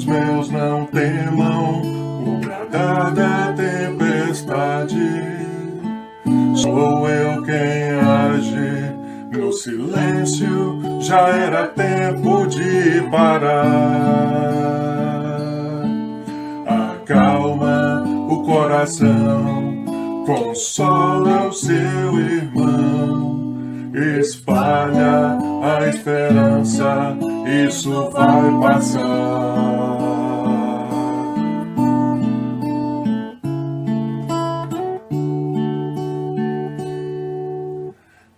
meus não temam o bradar da tempestade. Sou eu quem age no silêncio, já era tempo de parar. Acalma o coração, consola o seu irmão, espalha a esperança, isso vai passar.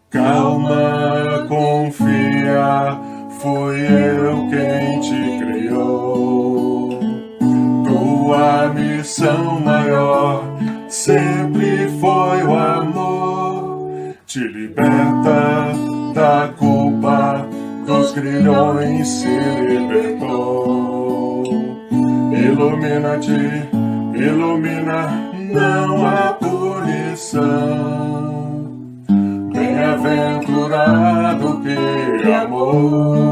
Calma, confia, fui eu quem te criou. Tua missão maior sempre foi o amor. Te liberta da culpa, dos grilhões se libertou. Ilumina-te, ilumina, não há punição. Bem-aventurado que amor.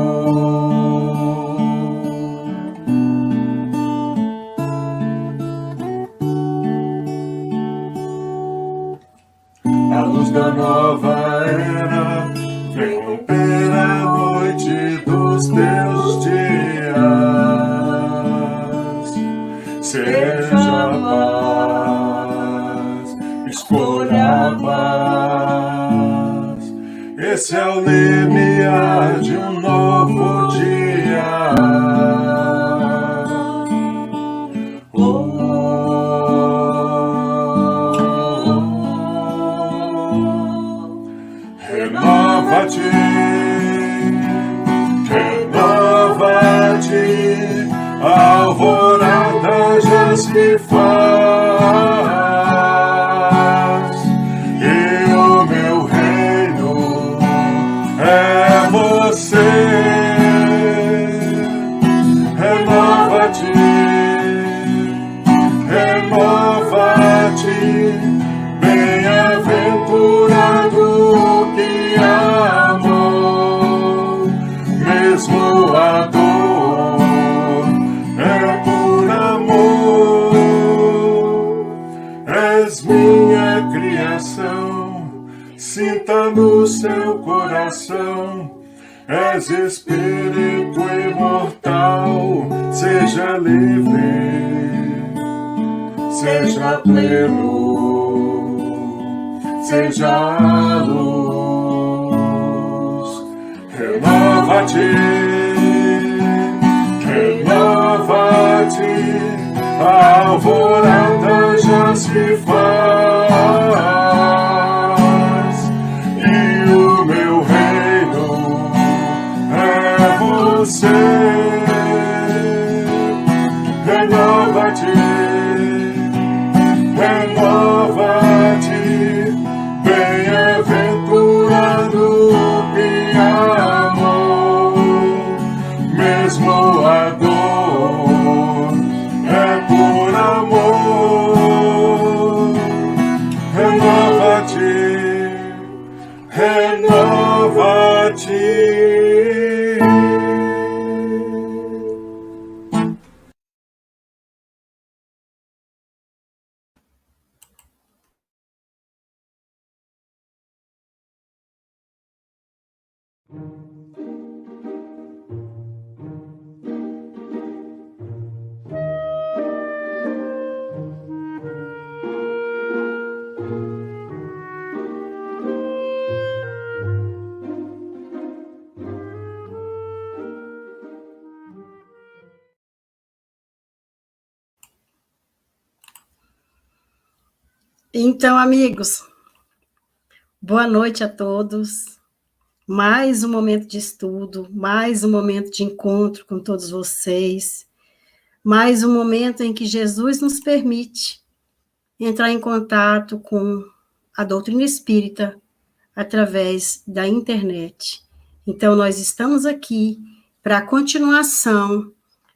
A luz da nova era vem romper a noite dos teus dias. Seja a paz, escolha a paz. Esse é o limiar de um novo dia. Renova-te, renova-te, a alvorada já se faz, e o meu reino é você. Renova-te, renova-te, bem-aventurado que amou, mesmo a dor é por amor. És minha criação, sinta no seu coração. És espírito imortal, seja livre, seja pleno, seja a luz. Renova-te, renova-te, a alvorada já se faz, e o meu reino é você. Renova-te, renova-te, bem-aventurado que amou, mesmo a dor é por amor. Renova-te, renova-te. Então, amigos, boa noite a todos. Mais um momento de estudo, mais um momento de encontro com todos vocês, mais um momento em que Jesus nos permite entrar em contato com a doutrina espírita através da internet. Então, nós estamos aqui para a continuação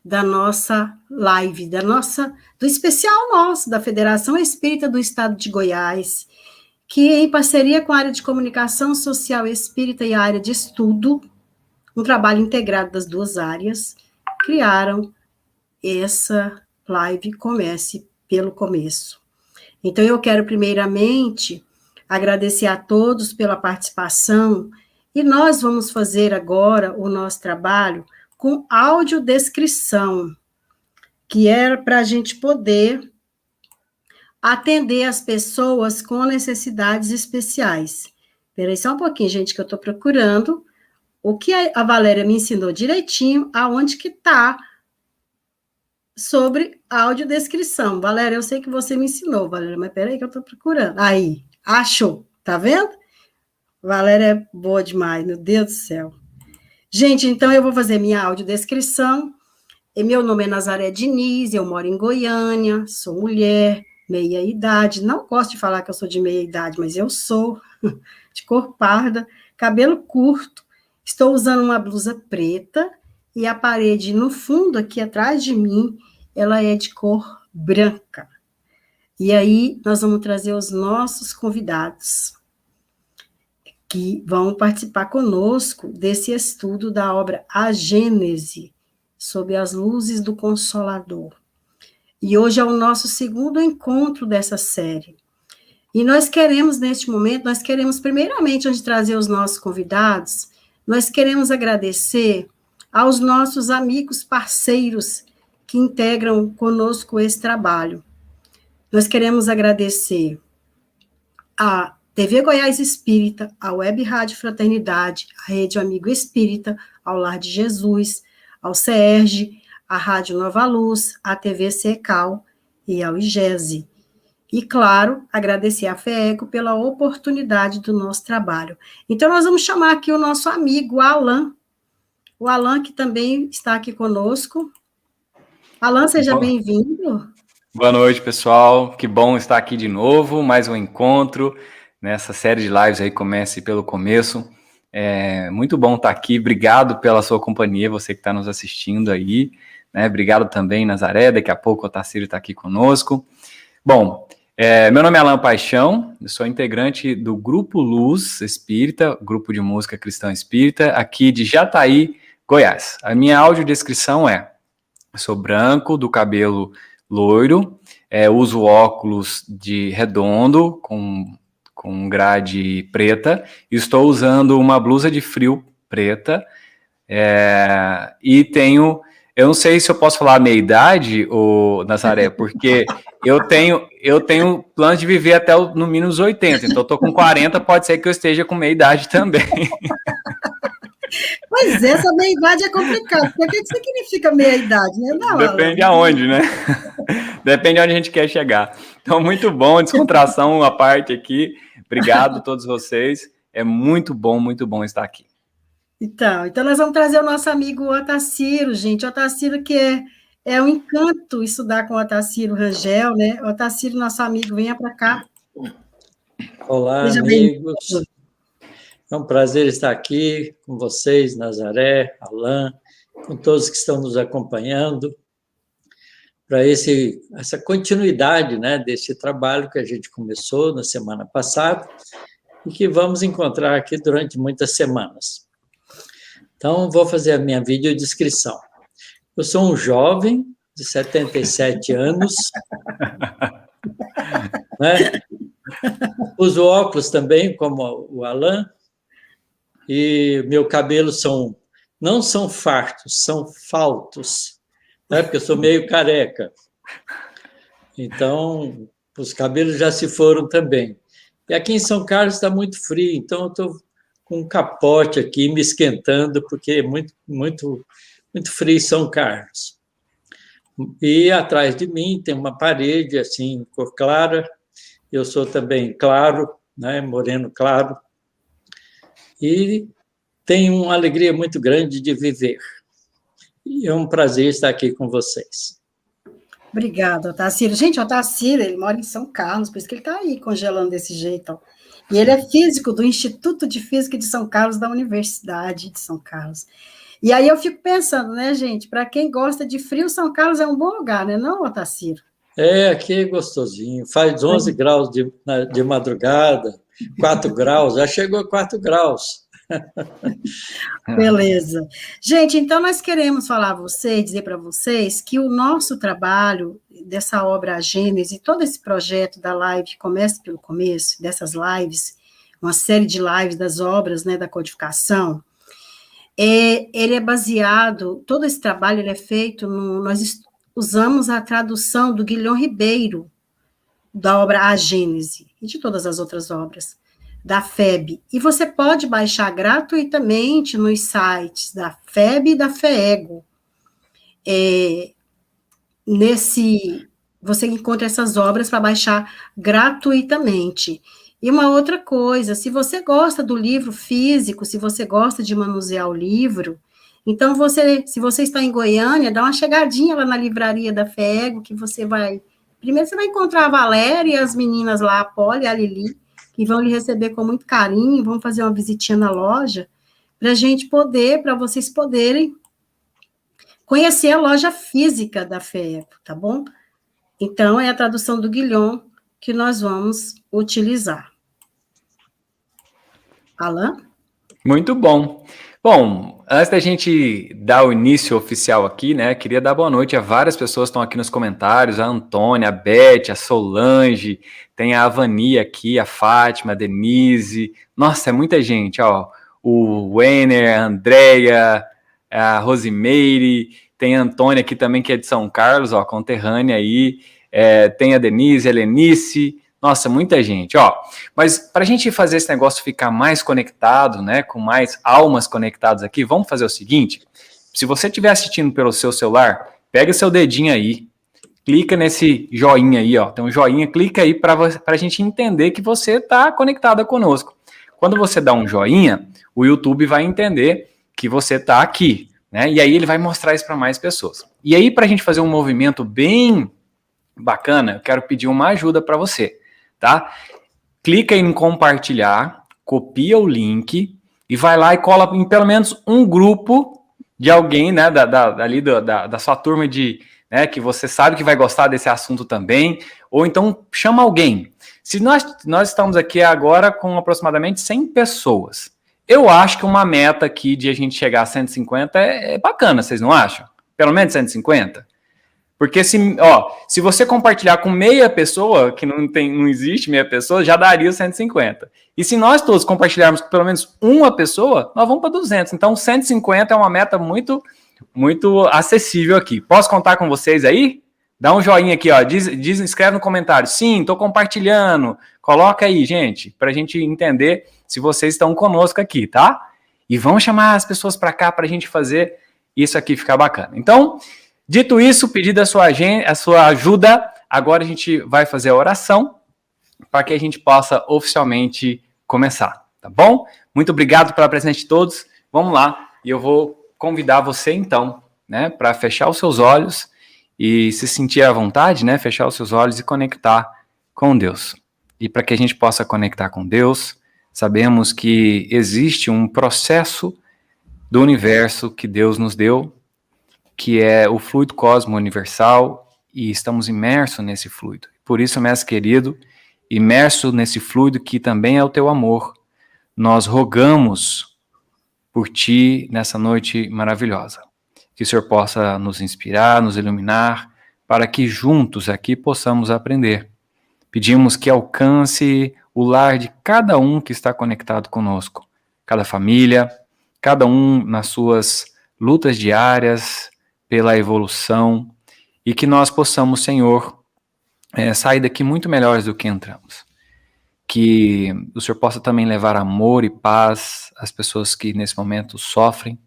da nossa live, do especial nosso, da Federação Espírita do Estado de Goiás, que, em parceria com a área de comunicação social espírita e a área de estudo, um trabalho integrado das duas áreas, criaram essa live comece pelo começo. Então, eu quero, primeiramente, agradecer a todos pela participação, e nós vamos fazer agora o nosso trabalho com audiodescrição, que era para a gente poder atender as pessoas com necessidades especiais. Espera aí só um pouquinho, gente, que eu estou procurando o que a Valéria me ensinou direitinho, aonde que está sobre audiodescrição. Valéria, eu sei que você me ensinou, Valéria, mas peraí que eu estou procurando. Aí, achou, tá vendo? Valéria é boa demais, meu Deus do céu. Gente, então eu vou fazer minha audiodescrição. E meu nome é Nazaré Diniz, eu moro em Goiânia, sou mulher, meia idade. Não gosto de falar que eu sou de meia idade, mas eu sou, de cor parda, cabelo curto. Estou usando uma blusa preta e a parede no fundo, aqui atrás de mim, ela é de cor branca. E aí, nós vamos trazer os nossos convidados, que vão participar conosco desse estudo da obra A Gênese, sob as luzes do Consolador. E hoje é o nosso segundo encontro dessa série. E nós queremos, neste momento, primeiramente, antes de trazer os nossos convidados, nós queremos agradecer aos nossos amigos parceiros que integram conosco esse trabalho. Nós queremos agradecer a TV Goiás Espírita, a Web Rádio Fraternidade, a Rede Amigo Espírita, ao Lar de Jesus, ao CERJ, à Rádio Nova Luz, à TV Secal e ao IGESE. E, claro, agradecer à FEECO pela oportunidade do nosso trabalho. Então, nós vamos chamar aqui o nosso amigo Alan. O Alan, que também está aqui conosco. Alan, seja bem-vindo. Boa noite, pessoal. Que bom estar aqui de novo, mais um encontro nessa série de lives aí, comece pelo começo. É muito bom estar aqui. Obrigado pela sua companhia, você que está nos assistindo aí, né? Obrigado também, Nazaré. Daqui a pouco o Otacílio está aqui conosco. Bom, meu nome é Alan Paixão, eu sou integrante do Grupo Luz Espírita, grupo de música cristã espírita, aqui de Jataí, Goiás. A minha audiodescrição eu sou branco, do cabelo loiro, uso óculos de redondo, com grade preta, e estou usando uma blusa de frio preta, e tenho... Eu não sei se eu posso falar a minha idade, ô Nazaré, porque eu tenho plano de viver até no mínimo 80, então eu tô com 40, pode ser que eu esteja com meia idade também. Pois é, essa meia-idade é complicada, porque o que significa meia-idade, né? Não, depende aonde, né? Depende aonde a gente quer chegar. Então, muito bom, descontração à parte aqui. Obrigado a todos vocês, é muito bom estar aqui. Então nós vamos trazer o nosso amigo Otacílio, gente. Otacílio que é um encanto estudar com o Otacílio Rangel, né? Otacílio, nosso amigo, venha para cá. Olá, amigos. É um prazer estar aqui com vocês, Nazaré, Alan, com todos que estão nos acompanhando, para essa continuidade, né, desse trabalho que a gente começou na semana passada e que vamos encontrar aqui durante muitas semanas. Então, vou fazer a minha videodescrição. Eu sou um jovem de 77 anos, né? Uso óculos também, como o Alan, e meu cabelo não são fartos, são faltos, né? Porque eu sou meio careca. Então, os cabelos já se foram também. E aqui em São Carlos está muito frio, então eu estou com um capote aqui me esquentando, porque é muito frio em São Carlos. E atrás de mim tem uma parede, assim, cor clara. Eu sou também claro, né, moreno claro. E tenho uma alegria muito grande de viver. E é um prazer estar aqui com vocês. Obrigada, Otacílio. Gente, o Otacílio, ele mora em São Carlos, por isso que ele está aí congelando desse jeito. Ó. E ele é físico do Instituto de Física de São Carlos, da Universidade de São Carlos. E aí eu fico pensando, né, gente, para quem gosta de frio, São Carlos é um bom lugar, né, não, Otacílio? Aqui é gostosinho. Faz 11 graus de madrugada, 4 graus, já chegou a 4 graus. Beleza. Gente, então nós queremos falar a vocês, dizer para vocês que o nosso trabalho dessa obra A Gênese, todo esse projeto da live, que começa pelo começo, dessas lives, uma série de lives das obras, né, da codificação, ele é baseado, todo esse trabalho ele é feito, nós usamos a tradução do Guilhom Ribeiro, da obra A Gênese, e de todas as outras obras, da FEB. E você pode baixar gratuitamente nos sites da FEB e da FEEGO. Você encontra essas obras para baixar gratuitamente. E uma outra coisa, se você gosta do livro físico, se você gosta de manusear o livro, então se você está em Goiânia, dá uma chegadinha lá na livraria da FEEGO, que você vai... Primeiro você vai encontrar a Valéria e as meninas lá, a Polly e a Lili, que vão lhe receber com muito carinho, vão fazer uma visitinha na loja, para vocês poderem conhecer a loja física da FEEGO, tá bom? Então, é a tradução do Guilhom que nós vamos utilizar. Alain? Muito bom. Bom, antes da gente dar o início oficial aqui, né, queria dar boa noite a várias pessoas que estão aqui nos comentários, a Antônia, a Beth, a Solange, tem a Avani aqui, a Fátima, a Denise, nossa, é muita gente, ó, o Weiner, a Andréia, a Rosimeire, tem a Antônia aqui também, que é de São Carlos, ó, conterrânea aí, tem a Denise, a Lenice, nossa, muita gente, ó. Mas para a gente fazer esse negócio ficar mais conectado, né, com mais almas conectadas aqui, vamos fazer o seguinte, se você estiver assistindo pelo seu celular, pega seu dedinho aí, clica nesse joinha aí, ó, tem um joinha, clica aí para a gente entender que você está conectada conosco. Quando você dá um joinha, o YouTube vai entender que você está aqui, né, e aí ele vai mostrar isso para mais pessoas. E aí, para a gente fazer um movimento bem bacana, eu quero pedir uma ajuda para você. Tá? Clica em compartilhar, copia o link e vai lá e cola em pelo menos um grupo de alguém, né, da sua turma né, que você sabe que vai gostar desse assunto também, ou então chama alguém. Se nós estamos aqui agora com aproximadamente 100 pessoas, eu acho que uma meta aqui de a gente chegar a 150 é bacana, vocês não acham? Pelo menos 150? Porque se você compartilhar com meia pessoa, que não existe meia pessoa, já daria 150. E se nós todos compartilharmos com pelo menos uma pessoa, nós vamos para 200. Então, 150 é uma meta muito, muito acessível aqui. Posso contar com vocês aí? Dá um joinha aqui, ó. Escreve no comentário. Sim, estou compartilhando. Coloca aí, gente, para a gente entender se vocês estão conosco aqui, tá? E vamos chamar as pessoas para cá para a gente fazer isso aqui ficar bacana. Então... Dito isso, pedido a sua ajuda, agora a gente vai fazer a oração para que a gente possa oficialmente começar, tá bom? Muito obrigado pela presença de todos. Vamos lá, e eu vou convidar você então, né, para fechar os seus olhos e se sentir à vontade, né, fechar os seus olhos e conectar com Deus. E para que a gente possa conectar com Deus, sabemos que existe um processo do universo que Deus nos deu, que é o fluido cósmico universal, e estamos imersos nesse fluido. Por isso, mestre querido, imerso nesse fluido que também é o teu amor, nós rogamos por ti nessa noite maravilhosa. Que o Senhor possa nos inspirar, nos iluminar, para que juntos aqui possamos aprender. Pedimos que alcance o lar de cada um que está conectado conosco, cada família, cada um nas suas lutas diárias, pela evolução, e que nós possamos, Senhor, sair daqui muito melhores do que entramos. Que o Senhor possa também levar amor e paz às pessoas que nesse momento sofrem,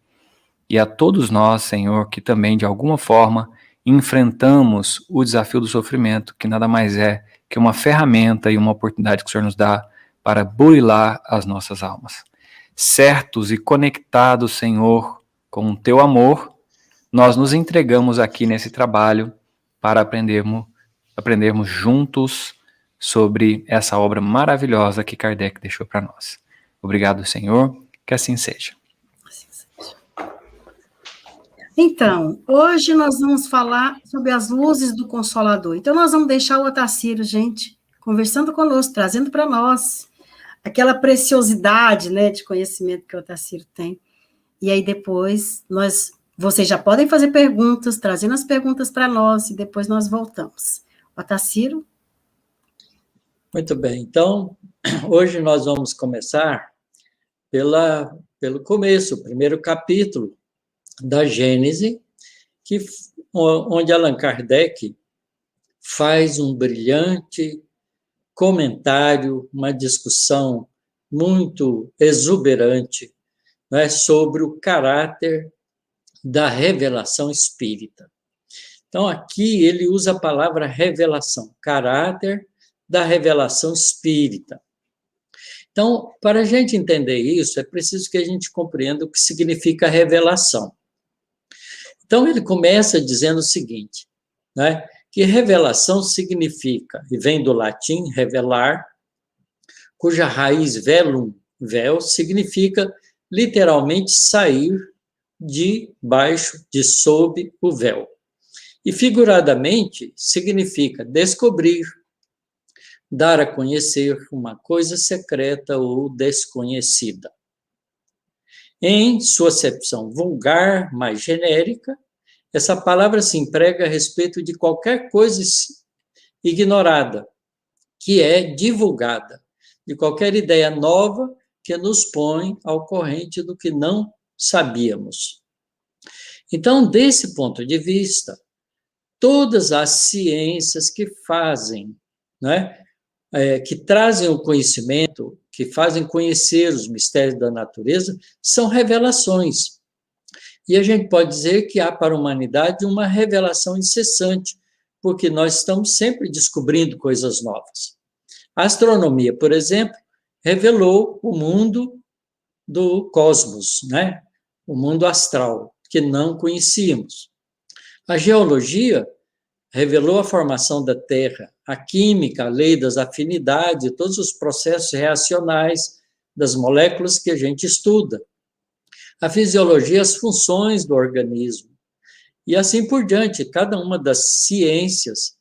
e a todos nós, Senhor, que também de alguma forma enfrentamos o desafio do sofrimento, que nada mais é que uma ferramenta e uma oportunidade que o Senhor nos dá para burilar as nossas almas. Certos e conectados, Senhor, com o teu amor, nós nos entregamos aqui nesse trabalho para aprendermos juntos sobre essa obra maravilhosa que Kardec deixou para nós. Obrigado, Senhor, que assim seja. Então, hoje nós vamos falar sobre as luzes do Consolador. Então, nós vamos deixar o Otacílio, gente, conversando conosco, trazendo para nós aquela preciosidade, né, de conhecimento que o Otacílio tem. E aí depois vocês já podem fazer perguntas, trazendo as perguntas para nós, e depois nós voltamos. Otacílio? Muito bem. Então, hoje nós vamos começar pelo começo, o primeiro capítulo da Gênese, onde Allan Kardec faz um brilhante comentário, uma discussão muito exuberante, né, sobre o caráter da revelação espírita. Então, aqui ele usa a palavra revelação, caráter da revelação espírita. Então, para a gente entender isso, é preciso que a gente compreenda o que significa revelação. Então, ele começa dizendo o seguinte, né, que revelação significa, e vem do latim revelar, cuja raiz velum, véu, significa literalmente sair de baixo, de sob o véu. E figuradamente significa descobrir, dar a conhecer uma coisa secreta ou desconhecida. Em sua acepção vulgar, mais genérica, essa palavra se emprega a respeito de qualquer coisa ignorada, que é divulgada, de qualquer ideia nova que nos põe ao corrente do que não sabíamos. Então, desse ponto de vista, todas as ciências que fazem, né, que trazem o conhecimento, que fazem conhecer os mistérios da natureza, são revelações. E a gente pode dizer que há para a humanidade uma revelação incessante, porque nós estamos sempre descobrindo coisas novas. A astronomia, por exemplo, revelou o mundo do cosmos, né? O mundo astral, que não conhecíamos. A geologia revelou a formação da Terra, a química, a lei das afinidades, todos os processos reacionais das moléculas que a gente estuda. A fisiologia, as funções do organismo. E assim por diante, cada uma das ciências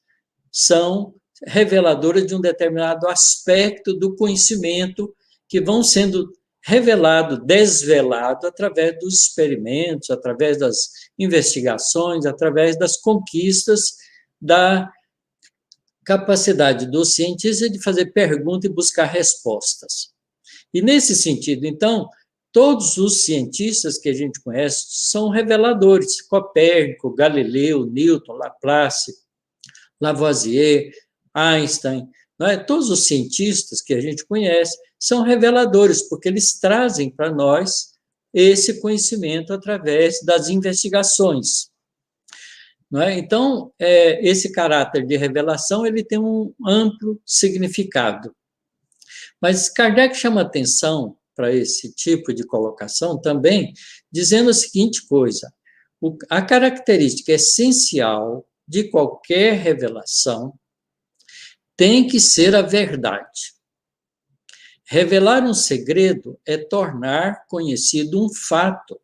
são reveladoras de um determinado aspecto do conhecimento que vão sendo revelado, desvelado através dos experimentos, através das investigações, através das conquistas da capacidade do cientista de fazer pergunta e buscar respostas. E nesse sentido, então, todos os cientistas que a gente conhece são reveladores. Copérnico, Galileu, Newton, Laplace, Lavoisier, Einstein, não é? Todos os cientistas que a gente conhece são reveladores, porque eles trazem para nós esse conhecimento através das investigações. Não é? Então, esse caráter de revelação ele tem um amplo significado. Mas Kardec chama atenção para esse tipo de colocação também, dizendo a seguinte coisa: a característica essencial de qualquer revelação tem que ser a verdade. Revelar um segredo é tornar conhecido um fato.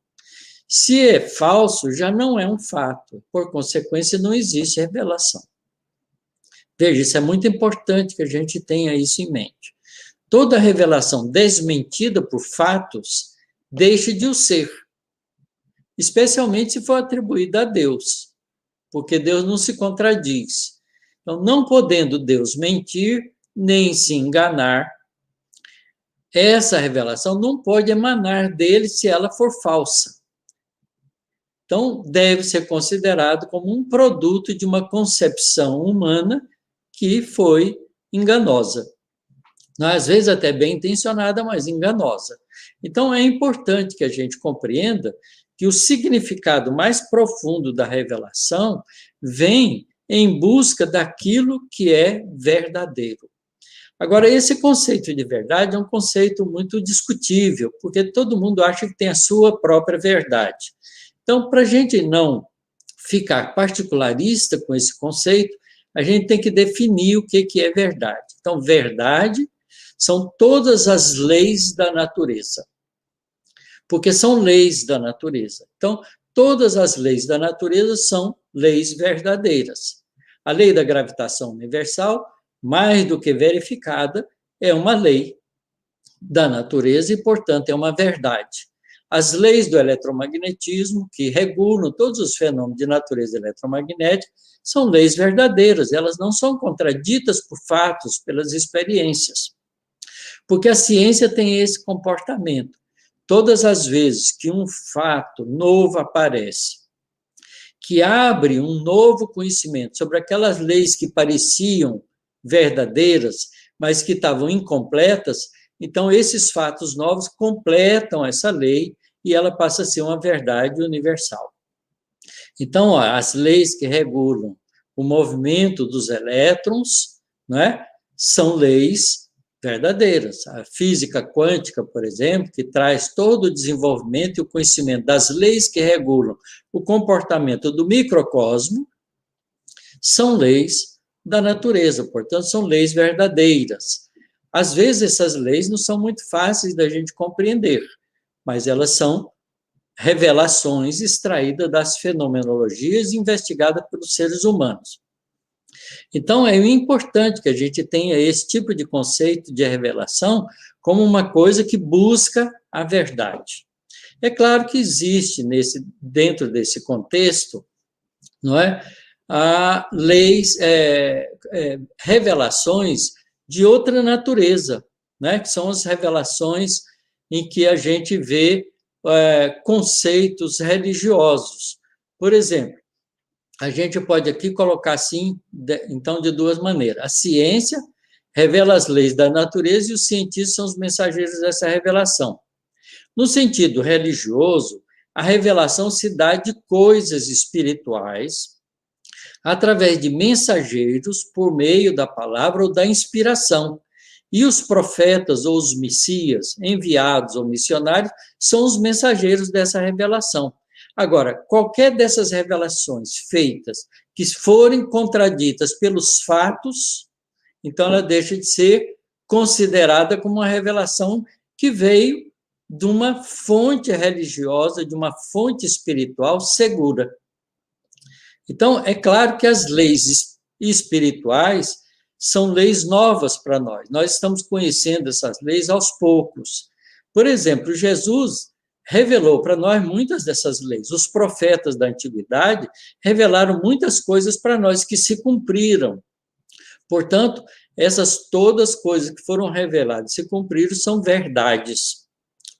Se é falso, já não é um fato. Por consequência, não existe revelação. Veja, isso é muito importante que a gente tenha isso em mente. Toda revelação desmentida por fatos deixa de o ser, especialmente se for atribuída a Deus, porque Deus não se contradiz. Então, não podendo Deus mentir, nem se enganar, essa revelação não pode emanar dele se ela for falsa. Então, deve ser considerado como um produto de uma concepção humana que foi enganosa. Às vezes até bem intencionada, mas enganosa. Então, é importante que a gente compreenda que o significado mais profundo da revelação vem em busca daquilo que é verdadeiro. Agora, esse conceito de verdade é um conceito muito discutível, porque todo mundo acha que tem a sua própria verdade. Então, para a gente não ficar particularista com esse conceito, a gente tem que definir o que é verdade. Então, verdade são todas as leis da natureza, porque são leis da natureza. Então, todas as leis da natureza são leis verdadeiras. A lei da gravitação universal, mais do que verificada, é uma lei da natureza e, portanto, é uma verdade. As leis do eletromagnetismo, que regulam todos os fenômenos de natureza eletromagnética, são leis verdadeiras, elas não são contraditas por fatos, pelas experiências. Porque a ciência tem esse comportamento. Todas as vezes que um fato novo aparece, que abre um novo conhecimento sobre aquelas leis que pareciam verdadeiras, mas que estavam incompletas, então esses fatos novos completam essa lei e ela passa a ser uma verdade universal. Então, as leis que regulam o movimento dos elétrons, né, são leis verdadeiras. A física quântica, por exemplo, que traz todo o desenvolvimento e o conhecimento das leis que regulam o comportamento do microcosmo, são leis da natureza, portanto, são leis verdadeiras. Às vezes, essas leis não são muito fáceis da gente compreender, mas elas são revelações extraídas das fenomenologias investigadas pelos seres humanos. Então, é importante que a gente tenha esse tipo de conceito de revelação como uma coisa que busca a verdade. É claro que existe dentro desse contexto, não é, leis, revelações de outra natureza, né, que são as revelações em que a gente vê conceitos religiosos. Por exemplo, a gente pode aqui colocar assim, então, de duas maneiras. A ciência revela as leis da natureza e os cientistas são os mensageiros dessa revelação. No sentido religioso, a revelação se dá de coisas espirituais através de mensageiros por meio da palavra ou da inspiração. E os profetas ou os messias, enviados ou missionários, são os mensageiros dessa revelação. Agora, qualquer dessas revelações feitas que forem contraditas pelos fatos, então ela deixa de ser considerada como uma revelação que veio de uma fonte religiosa, de uma fonte espiritual segura. Então, é claro que as leis espirituais são leis novas para nós. Nós estamos conhecendo essas leis aos poucos. Por exemplo, Jesus revelou para nós muitas dessas leis. Os profetas da antiguidade revelaram muitas coisas para nós que se cumpriram. Portanto, essas todas coisas que foram reveladas e se cumpriram são verdades,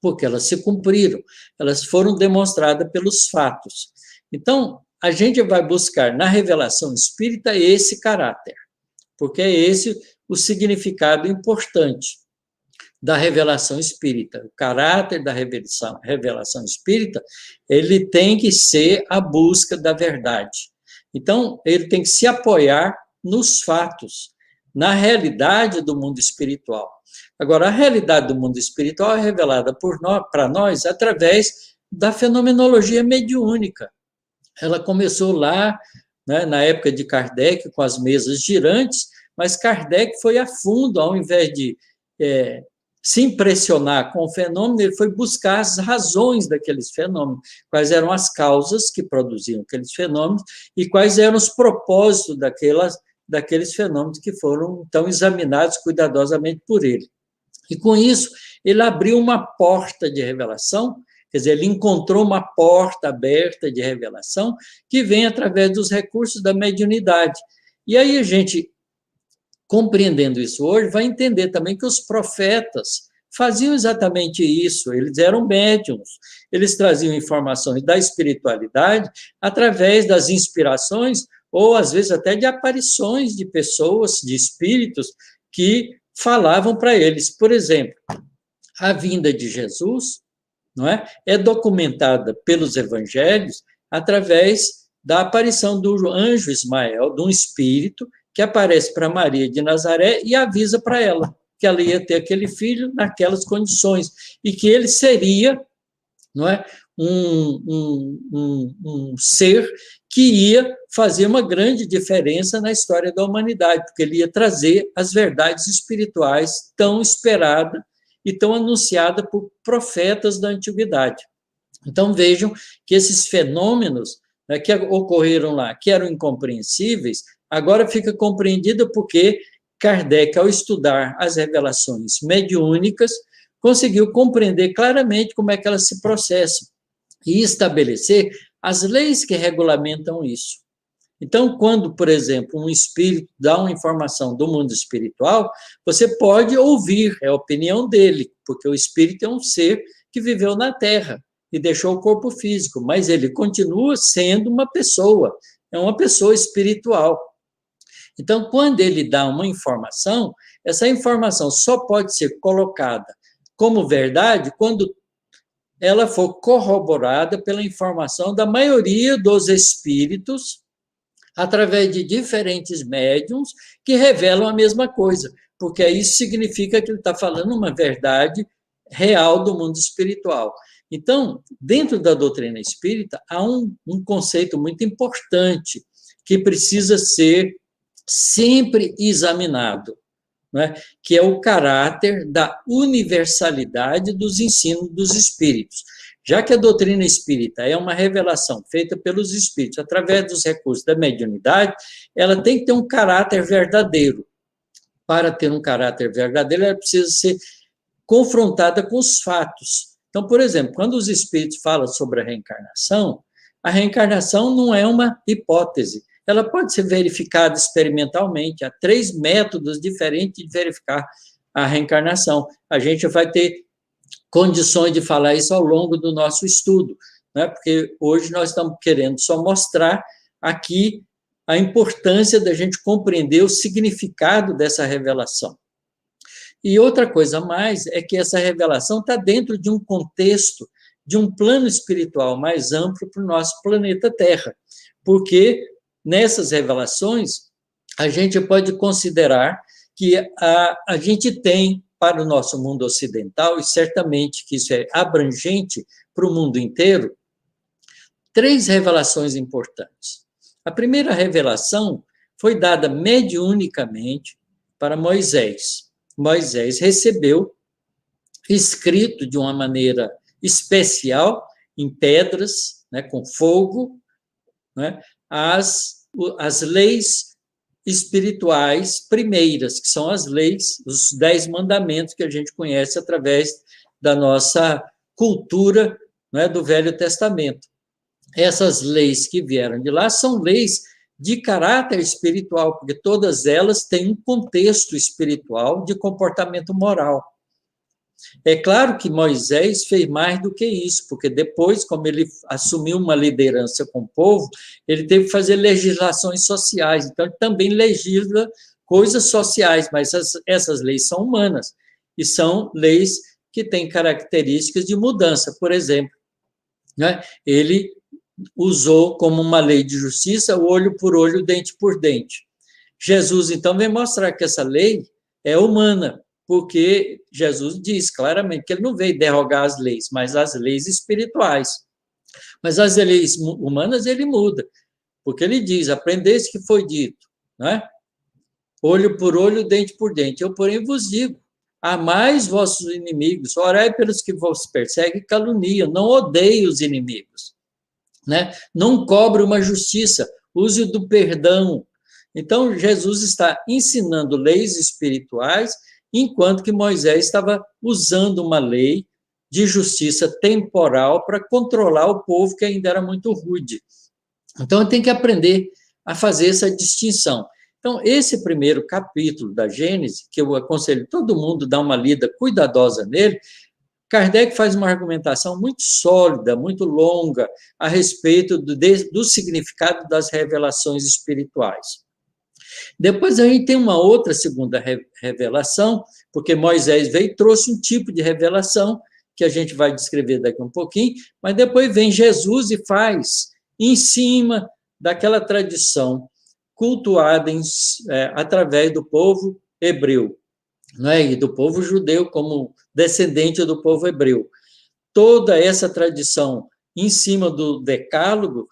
porque elas se cumpriram, elas foram demonstradas pelos fatos. Então, a gente vai buscar na revelação espírita esse caráter, porque é esse o significado importante da revelação espírita. O caráter da revelação espírita, ele tem que ser a busca da verdade. Então, ele tem que se apoiar nos fatos, na realidade do mundo espiritual. Agora, a realidade do mundo espiritual é revelada para nós através da fenomenologia mediúnica. Ela começou lá, né, na época de Kardec, com as mesas girantes, mas Kardec foi a fundo, ao invés de se impressionar com o fenômeno, ele foi buscar as razões daqueles fenômenos, quais eram as causas que produziam aqueles fenômenos e quais eram os propósitos daqueles fenômenos que foram, então, examinados cuidadosamente por ele. E, com isso, ele abriu uma porta de revelação, quer dizer, ele encontrou uma porta aberta de revelação que vem através dos recursos da mediunidade. E aí a gente, compreendendo isso hoje, vai entender também que os profetas faziam exatamente isso, eles eram médiuns, eles traziam informações da espiritualidade através das inspirações ou, às vezes, até de aparições de pessoas, de espíritos, que falavam para eles. Por exemplo, a vinda de Jesus, não é documentada pelos evangelhos através da aparição do anjo Ismael, de um espírito que aparece para Maria de Nazaré e avisa para ela que ela ia ter aquele filho naquelas condições e que ele seria, não é, um ser que ia fazer uma grande diferença na história da humanidade, porque ele ia trazer as verdades espirituais tão esperadas e tão anunciadas por profetas da antiguidade. Então, vejam que esses fenômenos, né, que ocorreram lá, que eram incompreensíveis, agora fica compreendido porque Kardec, ao estudar as revelações mediúnicas, conseguiu compreender claramente como é que elas se processam e estabelecer as leis que regulamentam isso. Então, quando, por exemplo, um espírito dá uma informação do mundo espiritual, você pode ouvir, é a opinião dele, porque o espírito é um ser que viveu na Terra e deixou o corpo físico, mas ele continua sendo uma pessoa, é uma pessoa espiritual. Então, quando ele dá uma informação, essa informação só pode ser colocada como verdade quando ela for corroborada pela informação da maioria dos espíritos, através de diferentes médiums que revelam a mesma coisa, porque isso significa que ele está falando uma verdade real do mundo espiritual. Então, dentro da doutrina espírita, há um conceito muito importante que precisa ser sempre examinado, né? Que é o caráter da universalidade dos ensinos dos espíritos. Já que a doutrina espírita é uma revelação feita pelos espíritos através dos recursos da mediunidade, ela tem que ter um caráter verdadeiro. Para ter um caráter verdadeiro, ela precisa ser confrontada com os fatos. Então, por exemplo, quando os espíritos falam sobre a reencarnação não é uma hipótese. Ela pode ser verificada experimentalmente. Há 3 métodos diferentes de verificar a reencarnação. A gente vai ter condições de falar isso ao longo do nosso estudo, né? Porque hoje nós estamos querendo só mostrar aqui a importância da gente compreender o significado dessa revelação. E outra coisa a mais é que essa revelação está dentro de um contexto, de um plano espiritual mais amplo para o nosso planeta Terra, porque nessas revelações a gente pode considerar que a gente tem para o nosso mundo ocidental, e certamente que isso é abrangente para o mundo inteiro, 3 revelações importantes. A primeira revelação foi dada mediunicamente para Moisés. Moisés recebeu, escrito de uma maneira especial, em pedras, né, com fogo, né, as leis espirituais primeiras, que são as leis, os 10 mandamentos que a gente conhece através da nossa cultura, né, do Velho Testamento. Essas leis que vieram de lá são leis de caráter espiritual, porque todas elas têm um contexto espiritual de comportamento moral. É claro que Moisés fez mais do que isso, porque depois, como ele assumiu uma liderança com o povo, ele teve que fazer legislações sociais, então ele também legisla coisas sociais, mas essas leis são humanas, e são leis que têm características de mudança. Por exemplo, né, ele usou como uma lei de justiça o olho por olho, dente por dente. Jesus, então, vem mostrar que essa lei é humana, porque Jesus diz claramente que ele não veio derrogar as leis, mas as leis espirituais. Mas as leis humanas ele muda, porque ele diz, aprendeste que foi dito, né? Olho por olho, dente por dente. Eu, porém, vos digo, amai vossos inimigos, orai pelos que vos perseguem e caluniam, não odeie os inimigos, né? Não cobre uma justiça, use do perdão. Então, Jesus está ensinando leis espirituais, enquanto que Moisés estava usando uma lei de justiça temporal para controlar o povo que ainda era muito rude. Então, tem que aprender a fazer essa distinção. Então, esse primeiro capítulo da Gênesis, que eu aconselho todo mundo a dar uma lida cuidadosa nele, Kardec faz uma argumentação muito sólida, muito longa, a respeito do significado das revelações espirituais. Depois a gente tem uma outra segunda revelação, porque Moisés veio e trouxe um tipo de revelação, que a gente vai descrever daqui um pouquinho, mas depois vem Jesus e faz em cima daquela tradição cultuada através do povo hebreu, né, e do povo judeu como descendente do povo hebreu. Toda essa tradição em cima do decálogo,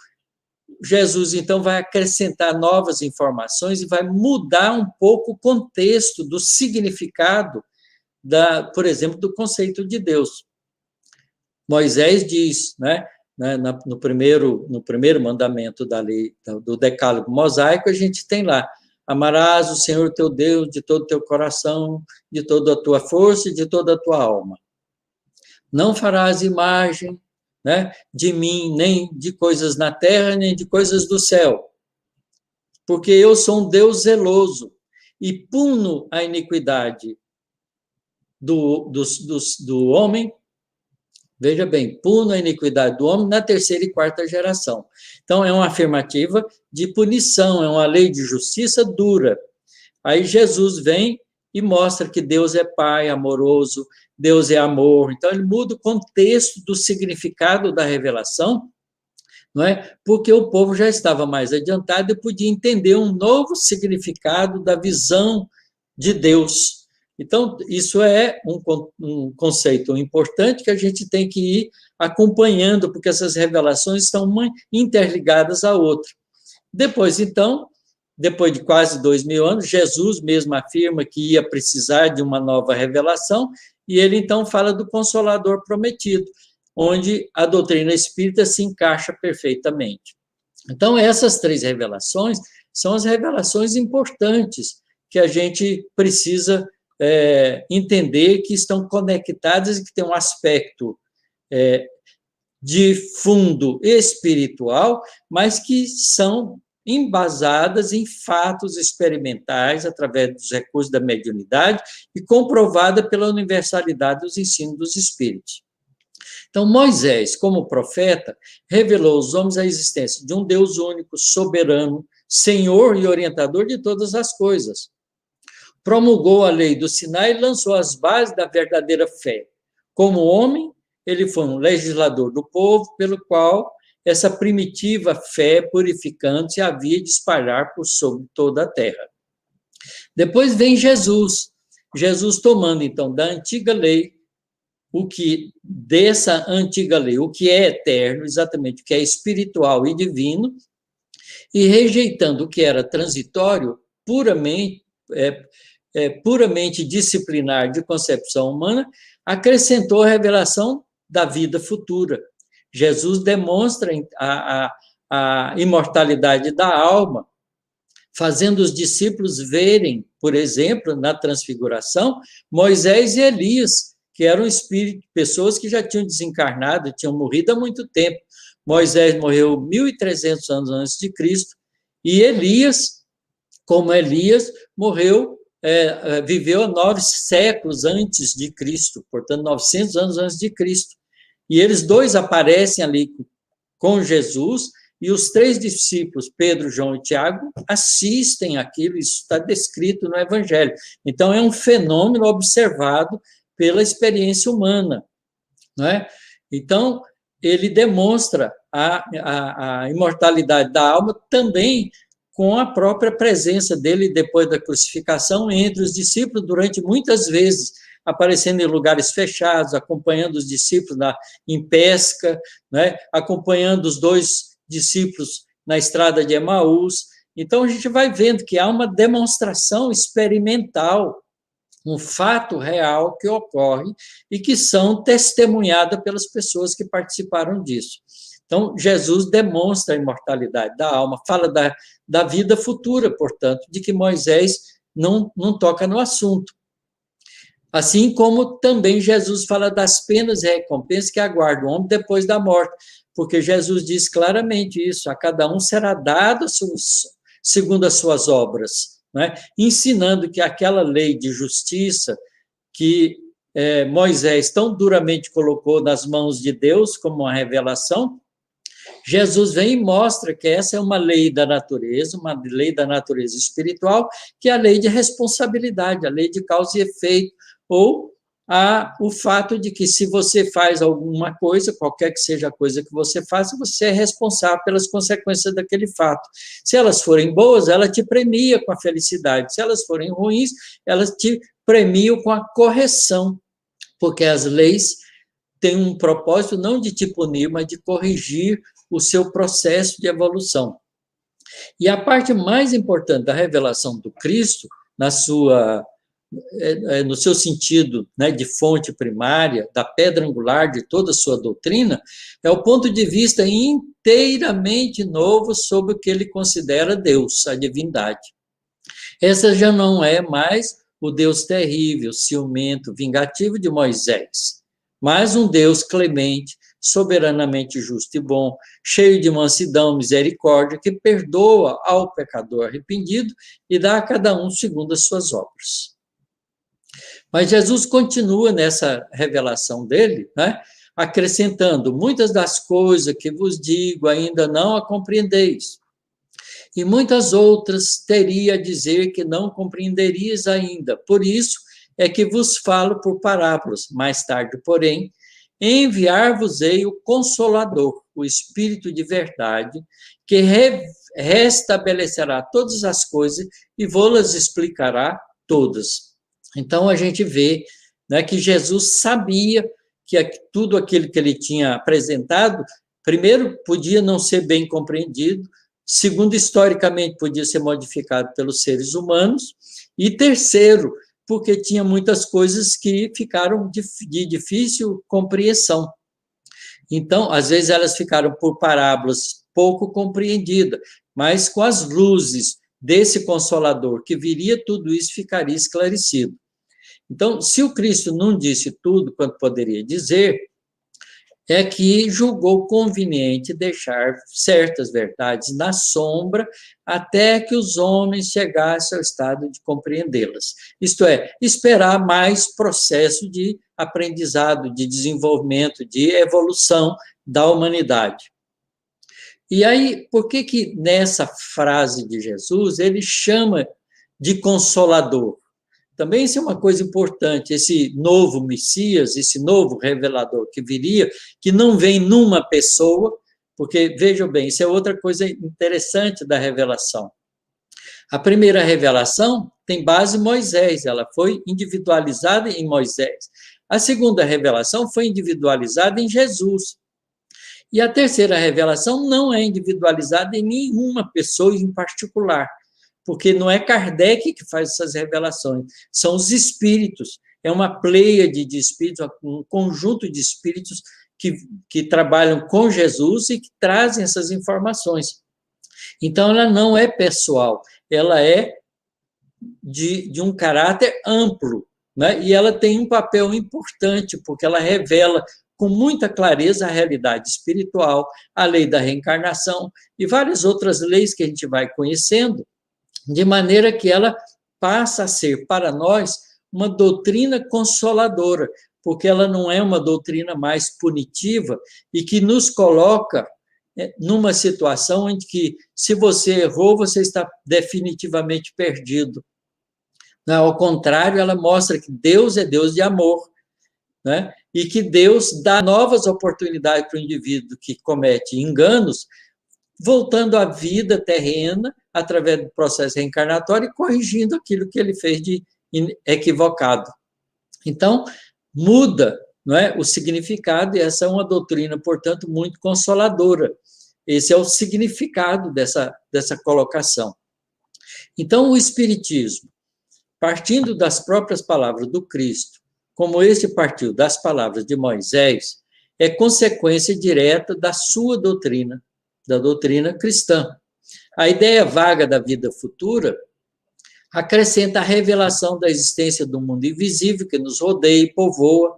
Jesus, então, vai acrescentar novas informações e vai mudar um pouco o contexto do significado, por exemplo, do conceito de Deus. Moisés diz, né, no primeiro mandamento da lei, do decálogo mosaico, a gente tem lá, amarás o Senhor teu Deus de todo o teu coração, de toda a tua força e de toda a tua alma. Não farás imagem, né, de mim, nem de coisas na terra, nem de coisas do céu, porque eu sou um Deus zeloso e puno a iniquidade do homem. Veja bem, puno a iniquidade do homem na terceira e quarta geração. Então, é uma afirmativa de punição, é uma lei de justiça dura. Aí Jesus vem e mostra que Deus é Pai amoroso, Deus é amor. Então, ele muda o contexto do significado da revelação, não é? Porque o povo já estava mais adiantado e podia entender um novo significado da visão de Deus. Então, isso é um conceito importante que a gente tem que ir acompanhando, porque essas revelações estão interligadas à outra. Depois, então, depois de quase 2000 anos, Jesus mesmo afirma que ia precisar de uma nova revelação, e ele, então, fala do Consolador prometido, onde a doutrina espírita se encaixa perfeitamente. Então, essas três revelações são as revelações importantes que a gente precisa entender que estão conectadas e que têm um aspecto de fundo espiritual, mas que são embasadas em fatos experimentais através dos recursos da mediunidade e comprovada pela universalidade dos ensinos dos espíritos. Então, Moisés, como profeta, revelou aos homens a existência de um Deus único, soberano, Senhor e orientador de todas as coisas. Promulgou a lei do Sinai e lançou as bases da verdadeira fé. Como homem, ele foi um legislador do povo, pelo qual essa primitiva fé purificante havia de espalhar por sobre toda a terra. Depois vem Jesus. Jesus tomando, então, da antiga lei, dessa antiga lei, o que é eterno, exatamente o que é espiritual e divino, e rejeitando o que era transitório, puramente disciplinar de concepção humana, acrescentou a revelação da vida futura. Jesus demonstra a imortalidade da alma, fazendo os discípulos verem, por exemplo, na transfiguração, Moisés e Elias, que eram pessoas que já tinham desencarnado, tinham morrido há muito tempo. Moisés morreu 1.300 anos antes de Cristo, e Elias, como Elias, viveu 9 séculos antes de Cristo, portanto, 900 anos antes de Cristo. E eles dois aparecem ali com Jesus, e os 3 discípulos, Pedro, João e Tiago, assistem aquilo, isso está descrito no Evangelho. Então, é um fenômeno observado pela experiência humana, não é? Então, ele demonstra a imortalidade da alma também com a própria presença dele depois da crucificação entre os discípulos, durante muitas vezes, aparecendo em lugares fechados, acompanhando os discípulos em pesca, né? Acompanhando os 2 discípulos na estrada de Emaús. Então, a gente vai vendo que há uma demonstração experimental, um fato real que ocorre e que são testemunhadas pelas pessoas que participaram disso. Então, Jesus demonstra a imortalidade da alma, fala da vida futura, portanto, de que Moisés não toca no assunto. Assim como também Jesus fala das penas e recompensas que aguardam o homem depois da morte, porque Jesus diz claramente isso: a cada um será dado segundo as suas obras, né? Ensinando que aquela lei de justiça que Moisés tão duramente colocou nas mãos de Deus como uma revelação, Jesus vem e mostra que essa é uma lei da natureza espiritual, que é a lei de responsabilidade, a lei de causa e efeito, ou o fato de que se você faz alguma coisa, qualquer que seja a coisa que você faça, você é responsável pelas consequências daquele fato. Se elas forem boas, ela te premia com a felicidade. Se elas forem ruins, elas te premiam com a correção, porque as leis têm um propósito não de te punir, mas de corrigir o seu processo de evolução. E a parte mais importante da revelação do Cristo, no seu sentido, né, de fonte primária, da pedra angular de toda a sua doutrina, é o ponto de vista inteiramente novo sobre o que ele considera Deus, a divindade. Essa já não é mais o Deus terrível, ciumento, vingativo de Moisés, mas um Deus clemente, soberanamente justo e bom, cheio de mansidão, misericórdia, que perdoa ao pecador arrependido e dá a cada um segundo as suas obras. Mas Jesus continua nessa revelação dele, né, acrescentando: muitas das coisas que vos digo ainda não a compreendeis, e muitas outras teria a dizer que não compreenderias ainda. Por isso é que vos falo por parábolas. Mais tarde, porém, enviar-vos-ei o Consolador, o Espírito de verdade, que restabelecerá todas as coisas e vos-las explicará todas. Então, a gente vê, né, que Jesus sabia que tudo aquilo que ele tinha apresentado, primeiro, podia não ser bem compreendido, segundo, historicamente, podia ser modificado pelos seres humanos, e terceiro, porque tinha muitas coisas que ficaram de difícil compreensão. Então, às vezes, elas ficaram por parábolas pouco compreendidas, mas com as luzes desse Consolador que viria, tudo isso ficaria esclarecido. Então, se o Cristo não disse tudo quanto poderia dizer, é que julgou conveniente deixar certas verdades na sombra até que os homens chegassem ao estado de compreendê-las. Isto é, esperar mais processo de aprendizado, de desenvolvimento, de evolução da humanidade. E aí, por que nessa frase de Jesus ele chama de Consolador? Também isso é uma coisa importante, esse novo Messias, esse novo revelador que viria, que não vem numa pessoa, porque, vejam bem, isso é outra coisa interessante da revelação. A primeira revelação tem base em Moisés, ela foi individualizada em Moisés. A segunda revelação foi individualizada em Jesus. E a terceira revelação não é individualizada em nenhuma pessoa em particular, porque não é Kardec que faz essas revelações, são os espíritos, é uma pleiade de espíritos, um conjunto de espíritos que trabalham com Jesus e que trazem essas informações. Então, ela não é pessoal, ela é de um caráter amplo, né? E ela tem um papel importante, porque ela revela com muita clareza a realidade espiritual, a lei da reencarnação e várias outras leis que a gente vai conhecendo, de maneira que ela passa a ser, para nós, uma doutrina consoladora, porque ela não é uma doutrina mais punitiva e que nos coloca numa situação em que, se você errou, você está definitivamente perdido. Ao contrário, ela mostra que Deus é Deus de amor, né? E que Deus dá novas oportunidades para o indivíduo que comete enganos, voltando à vida terrena, através do processo reencarnatório, e corrigindo aquilo que ele fez de equivocado. Então, muda, não é, o significado, e essa é uma doutrina, portanto, muito consoladora. Esse é o significado dessa colocação. Então, o Espiritismo, partindo das próprias palavras do Cristo, como este partiu das palavras de Moisés, é consequência direta da sua doutrina, da doutrina cristã. A ideia vaga da vida futura acrescenta a revelação da existência do mundo invisível que nos rodeia e povoa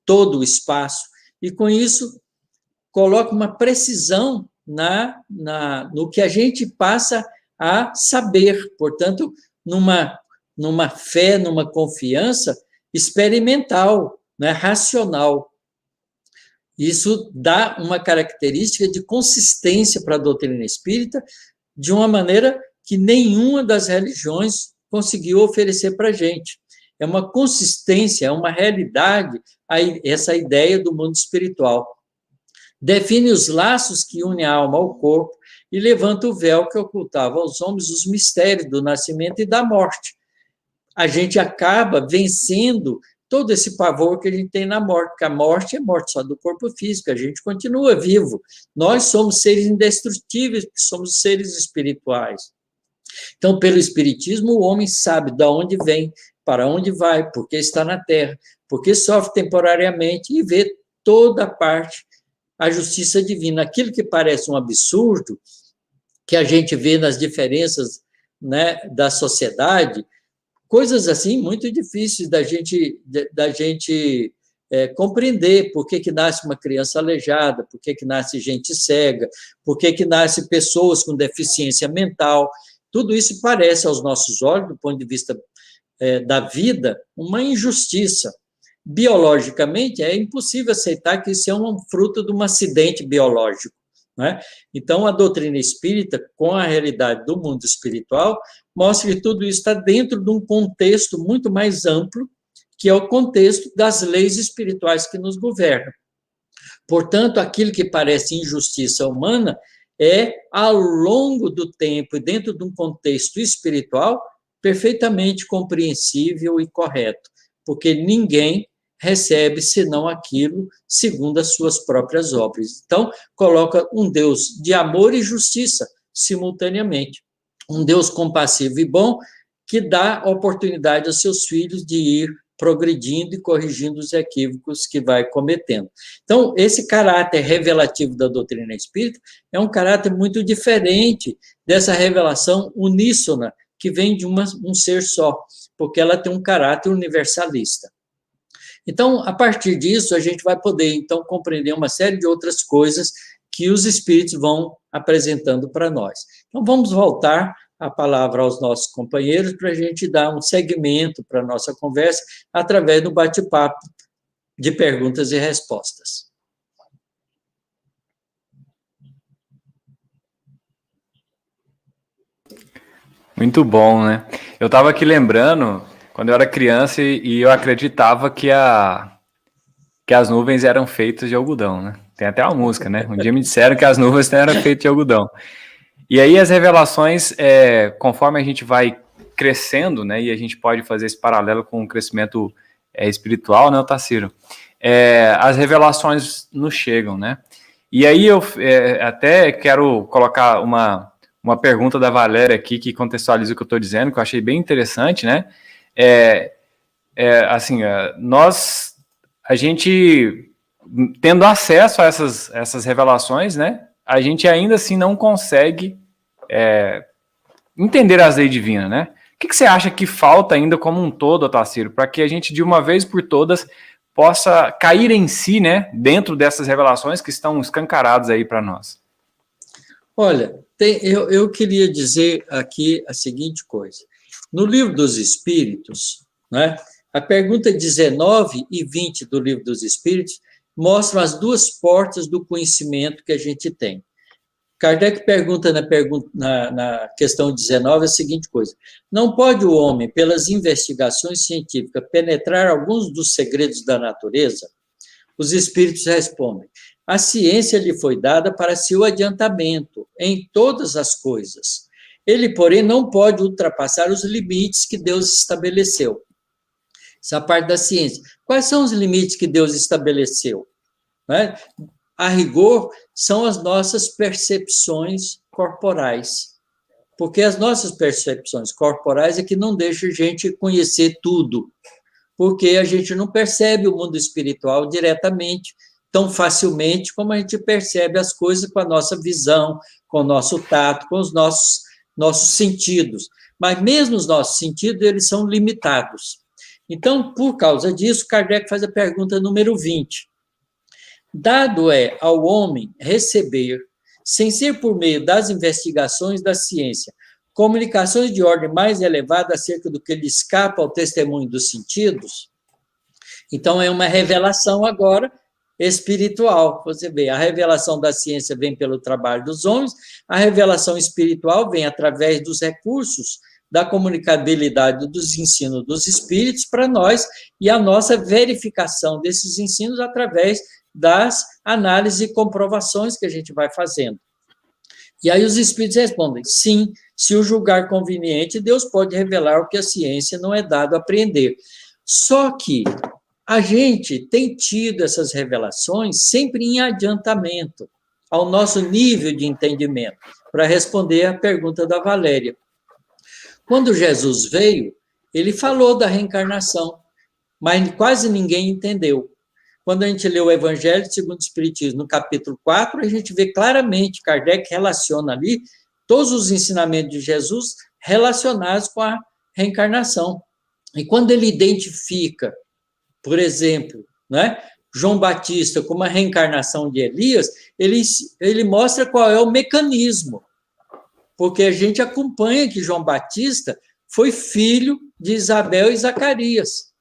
todo o espaço, e com isso coloca uma precisão no que a gente passa a saber, portanto, numa fé, numa confiança experimental, né, racional. Isso dá uma característica de consistência para a doutrina espírita, de uma maneira que nenhuma das religiões conseguiu oferecer para a gente. É uma consistência, é uma realidade, essa ideia do mundo espiritual. Define os laços que unem a alma ao corpo e levanta o véu que ocultava aos homens os mistérios do nascimento e da morte. A gente acaba vencendo todo esse pavor que a gente tem na morte, porque a morte é morte só do corpo físico, a gente continua vivo. Nós somos seres indestrutíveis, porque somos seres espirituais. Então, pelo Espiritismo, o homem sabe de onde vem, para onde vai, por que está na Terra, por que sofre temporariamente e vê toda a parte, a justiça divina. Aquilo que parece um absurdo, que a gente vê nas diferenças, né, da sociedade, coisas assim muito difíceis da gente compreender por que nasce uma criança aleijada, por que nasce gente cega, por que nasce pessoas com deficiência mental. Tudo isso parece, aos nossos olhos, do ponto de vista da vida, uma injustiça. Biologicamente, é impossível aceitar que isso é um fruto de um acidente biológico, né? Então, a doutrina espírita, com a realidade do mundo espiritual, mostra que tudo isso está dentro de um contexto muito mais amplo, que é o contexto das leis espirituais que nos governam. Portanto, aquilo que parece injustiça humana é, ao longo do tempo e dentro de um contexto espiritual, perfeitamente compreensível e correto, porque ninguém recebe senão aquilo segundo as suas próprias obras. Então, coloca um Deus de amor e justiça simultaneamente. Um Deus compassivo e bom que dá oportunidade aos seus filhos de ir progredindo e corrigindo os equívocos que vai cometendo. Então, esse caráter revelativo da doutrina espírita é um caráter muito diferente dessa revelação uníssona que vem de um ser só, porque ela tem um caráter universalista. Então, a partir disso, a gente vai poder, então, compreender uma série de outras coisas que os espíritos vão apresentando para nós. Então, vamos voltar a palavra aos nossos companheiros para a gente dar um segmento para a nossa conversa através do bate-papo de perguntas e respostas. Muito bom, né? Eu estava aqui lembrando, quando eu era criança e eu acreditava que as nuvens eram feitas de algodão, né? Tem até uma música, né? Um dia me disseram que as nuvens eram feitas de algodão. E aí as revelações, conforme a gente vai crescendo, né? E a gente pode fazer esse paralelo com o crescimento espiritual, né, Otacílio? As revelações nos chegam, né? E aí eu até quero colocar uma pergunta da Valéria aqui que contextualiza o que eu estou dizendo, que eu achei bem interessante, né? Assim, a gente tendo acesso a essas revelações, né? A gente ainda assim não consegue entender as leis divinas, né? O que você acha que falta ainda como um todo, Otacílio, para que a gente, de uma vez por todas, possa cair em si, né? Dentro dessas revelações que estão escancaradas aí para nós? Olha, eu queria dizer aqui a seguinte coisa. No Livro dos Espíritos, né, a pergunta 19 e 20 do Livro dos Espíritos mostram as duas portas do conhecimento que a gente tem. Kardec pergunta na questão 19 a seguinte coisa: não pode o homem, pelas investigações científicas, penetrar alguns dos segredos da natureza? Os espíritos respondem: a ciência lhe foi dada para seu adiantamento em todas as coisas. Ele, porém, não pode ultrapassar os limites que Deus estabeleceu. Essa parte da ciência. Quais são os limites que Deus estabeleceu? Né? A rigor, são as nossas percepções corporais. Porque as nossas percepções corporais é que não deixam a gente conhecer tudo. Porque a gente não percebe o mundo espiritual diretamente, tão facilmente como a gente percebe as coisas com a nossa visão, com o nosso tato, com os nossos sentidos. Mas mesmo os nossos sentidos, eles são limitados. Então, por causa disso, Kardec faz a pergunta número 20. Dado é ao homem receber, sem ser por meio das investigações da ciência, comunicações de ordem mais elevada acerca do que lhe escapa ao testemunho dos sentidos? Então, é uma revelação agora espiritual. Você vê, a revelação da ciência vem pelo trabalho dos homens, a revelação espiritual vem através dos recursos da comunicabilidade dos ensinos dos espíritos para nós e a nossa verificação desses ensinos através das análises e comprovações que a gente vai fazendo. E aí os espíritos respondem: sim, se o julgar conveniente, Deus pode revelar o que a ciência não é dado a apreender. Só que a gente tem tido essas revelações sempre em adiantamento ao nosso nível de entendimento, para responder à pergunta da Valéria. Quando Jesus veio, ele falou da reencarnação, mas quase ninguém entendeu. Quando a gente lê o Evangelho segundo o Espiritismo, no capítulo 4, a gente vê claramente, Kardec relaciona ali todos os ensinamentos de Jesus relacionados com a reencarnação. E quando ele identifica, por exemplo, né? João Batista, como a reencarnação de Elias, ele mostra qual é o mecanismo, porque a gente acompanha que João Batista foi filho de Isabel e Zacarias,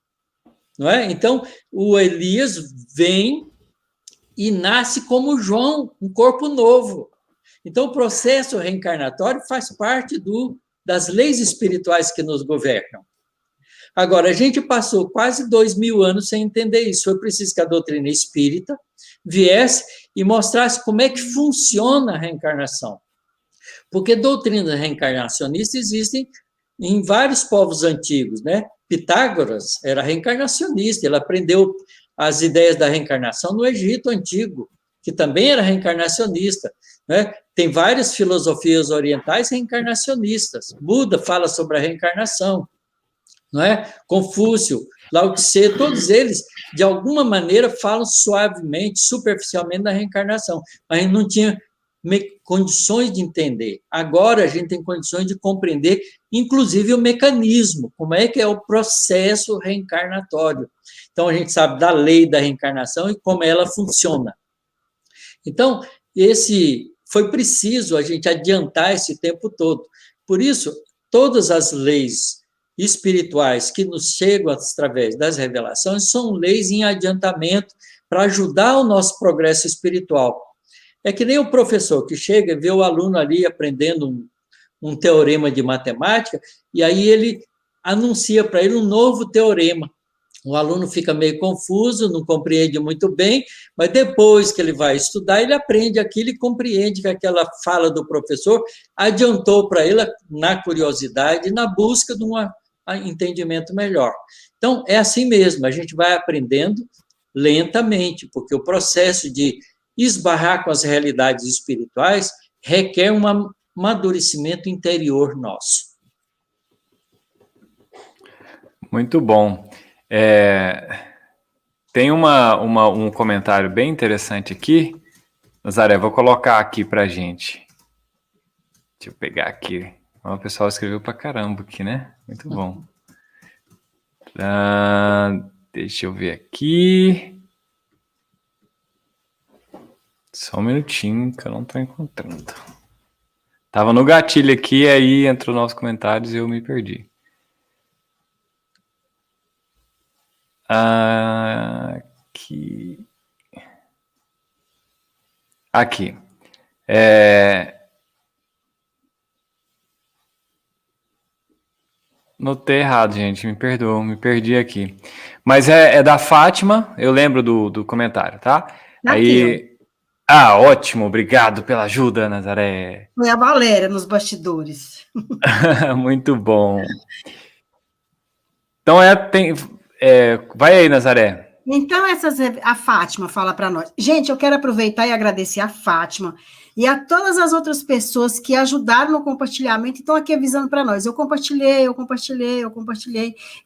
não é? Então, o Elias vem e nasce como João, um corpo novo. Então, o processo reencarnatório faz parte das leis espirituais que nos governam. Agora, a gente passou quase 2000 anos sem entender isso. Foi preciso que a doutrina espírita viesse e mostrasse como é que funciona a reencarnação. Porque doutrinas reencarnacionistas existem em vários povos antigos, né? Pitágoras era reencarnacionista, ele aprendeu as ideias da reencarnação no Egito Antigo, que também era reencarnacionista, né? Tem várias filosofias orientais reencarnacionistas. Buda fala sobre a reencarnação, não é? Confúcio, Lao Tse, todos eles, de alguma maneira, falam suavemente, superficialmente da reencarnação, mas não tinha condições de entender. Agora a gente tem condições de compreender, inclusive, o mecanismo, como é que é o processo reencarnatório. Então, a gente sabe da lei da reencarnação e como ela funciona. Então, foi preciso a gente adiantar esse tempo todo. Por isso, todas as leis espirituais que nos chegam através das revelações são leis em adiantamento para ajudar o nosso progresso espiritual. É que nem o professor que chega e vê o aluno ali aprendendo um teorema de matemática, e aí ele anuncia para ele um novo teorema. O aluno fica meio confuso, não compreende muito bem, mas depois que ele vai estudar, ele aprende aquilo e compreende que aquela fala do professor adiantou para ele na curiosidade, na busca de um entendimento melhor. Então, é assim mesmo, a gente vai aprendendo lentamente, porque o processo de esbarrar com as realidades espirituais requer um amadurecimento interior nosso. Muito bom. Tem um comentário bem interessante aqui. Nazaré, vou colocar aqui pra gente. Deixa eu pegar aqui. O pessoal escreveu pra caramba aqui, né? Muito bom. Deixa eu ver aqui. Só um minutinho que eu não tô encontrando. Tava no gatilho aqui, aí entrou nos comentários e eu me perdi. Aqui. Notei errado, gente. Me perdoa, me perdi aqui. Mas é da Fátima, eu lembro do comentário, tá? Aí. Ótimo, obrigado pela ajuda, Nazaré. Foi a Valéria nos bastidores. Muito bom. Então vai aí, Nazaré. Então, a Fátima fala para nós. Gente, eu quero aproveitar e agradecer a Fátima e a todas as outras pessoas que ajudaram no compartilhamento e estão aqui avisando para nós. Eu compartilhei.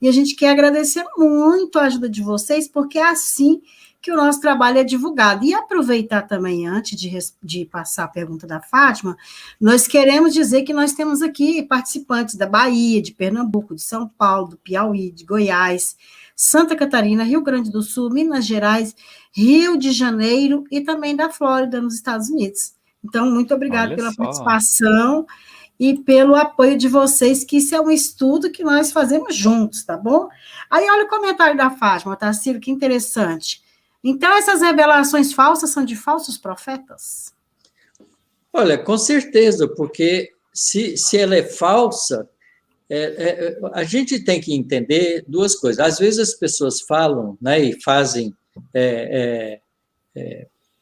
E a gente quer agradecer muito a ajuda de vocês, porque é assim que o nosso trabalho é divulgado. E aproveitar também, antes de passar a pergunta da Fátima, nós queremos dizer que nós temos aqui participantes da Bahia, de Pernambuco, de São Paulo, do Piauí, de Goiás, Santa Catarina, Rio Grande do Sul, Minas Gerais, Rio de Janeiro e também da Flórida, nos Estados Unidos. Então, muito obrigada pela participação e pelo apoio de vocês, que isso é um estudo que nós fazemos juntos, tá bom? Aí, olha o comentário da Fátima, Tarsilo, que interessante. Então, essas revelações falsas são de falsos profetas? Olha, com certeza, porque se ela é falsa, a gente tem que entender duas coisas. Às vezes as pessoas falam, né, e fazem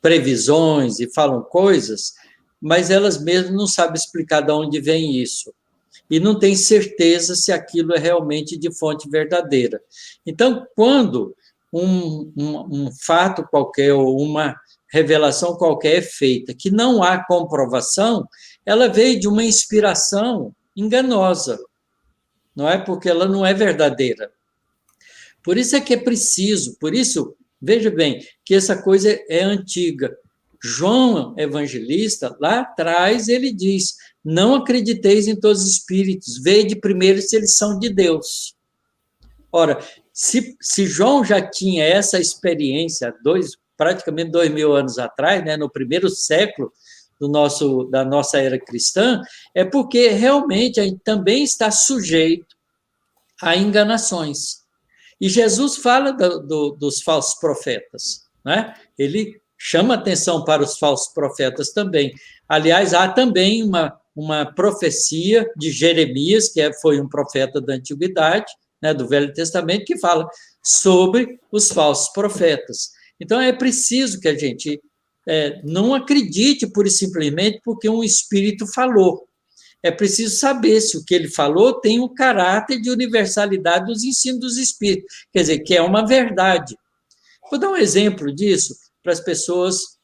previsões e falam coisas, mas elas mesmas não sabem explicar de onde vem isso. E não tem certeza se aquilo é realmente de fonte verdadeira. Então, quando um fato qualquer ou uma revelação qualquer é feita, que não há comprovação, ela veio de uma inspiração enganosa, não é? Porque ela não é verdadeira. Por isso é que é preciso, veja bem, que essa coisa é antiga. João Evangelista, lá atrás, ele diz, não acrediteis em todos os espíritos, vede primeiro se eles são de Deus. Ora, Se João já tinha essa experiência praticamente 2000 anos atrás, né, no primeiro século da nossa era cristã, é porque realmente a gente também está sujeito a enganações. E Jesus fala dos falsos profetas, né? Ele chama atenção para os falsos profetas também. Aliás, há também uma profecia de Jeremias, que foi um profeta da Antiguidade, né, do Velho Testamento, que fala sobre os falsos profetas. Então, é preciso que a gente não acredite pura e simplesmente porque um espírito falou. É preciso saber se o que ele falou tem o caráter de universalidade dos ensinos dos espíritos, quer dizer, que é uma verdade. Vou dar um exemplo disso para as pessoas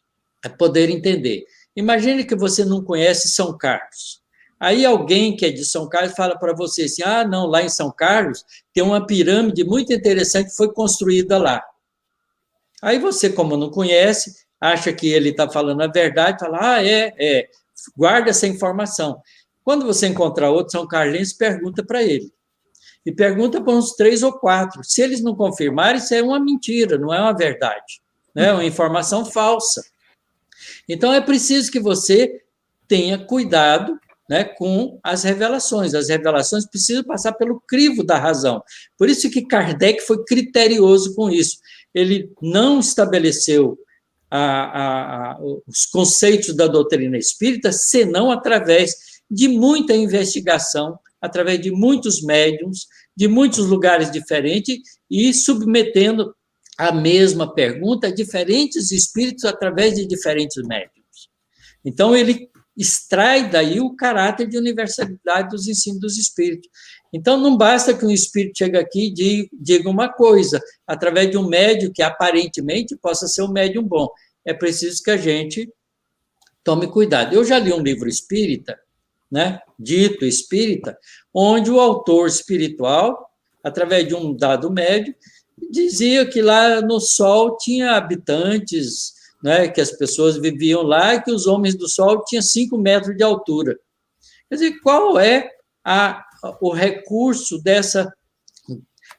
poderem entender. Imagine que você não conhece São Carlos. Aí alguém que é de São Carlos fala para você assim, não, lá em São Carlos tem uma pirâmide muito interessante que foi construída lá. Aí você, como não conhece, acha que ele está falando a verdade, fala, guarda essa informação. Quando você encontrar outro São Carlense, pergunta para ele. E pergunta para uns 3 ou 4. Se eles não confirmarem, isso é uma mentira, não é uma verdade. É uma informação falsa. Então, é preciso que você tenha cuidado, né, com as revelações. As revelações precisam passar pelo crivo da razão. Por isso que Kardec foi criterioso com isso. Ele não estabeleceu os conceitos da doutrina espírita, senão através de muita investigação, através de muitos médiums, de muitos lugares diferentes, e submetendo a mesma pergunta a diferentes espíritos através de diferentes médiums. Então, ele extrai daí o caráter de universalidade dos ensinos dos espíritos. Então, não basta que um espírito chegue aqui e diga uma coisa, através de um médium que aparentemente possa ser um médium bom. É preciso que a gente tome cuidado. Eu já li um livro espírita, né, dito espírita, onde o autor espiritual, através de um dado médio, dizia que lá no Sol tinha habitantes, né, que as pessoas viviam lá e que os homens do Sol tinham 5 metros de altura. Quer dizer, qual é o recurso dessa,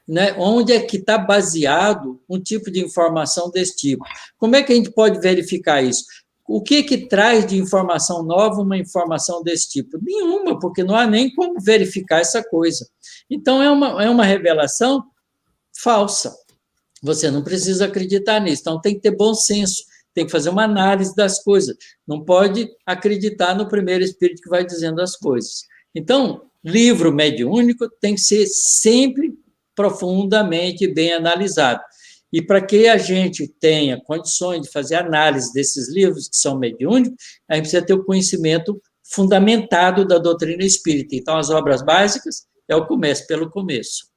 né, onde é que está baseado um tipo de informação desse tipo? Como é que a gente pode verificar isso? O que traz de informação nova uma informação desse tipo? Nenhuma, porque não há nem como verificar essa coisa. Então, é uma revelação falsa. Você não precisa acreditar nisso. Então, tem que ter bom senso, tem que fazer uma análise das coisas. Não pode acreditar no primeiro espírito que vai dizendo as coisas. Então, livro mediúnico tem que ser sempre profundamente bem analisado. E para que a gente tenha condições de fazer análise desses livros que são mediúnicos, a gente precisa ter o conhecimento fundamentado da doutrina espírita. Então, as obras básicas é o começo, pelo começo.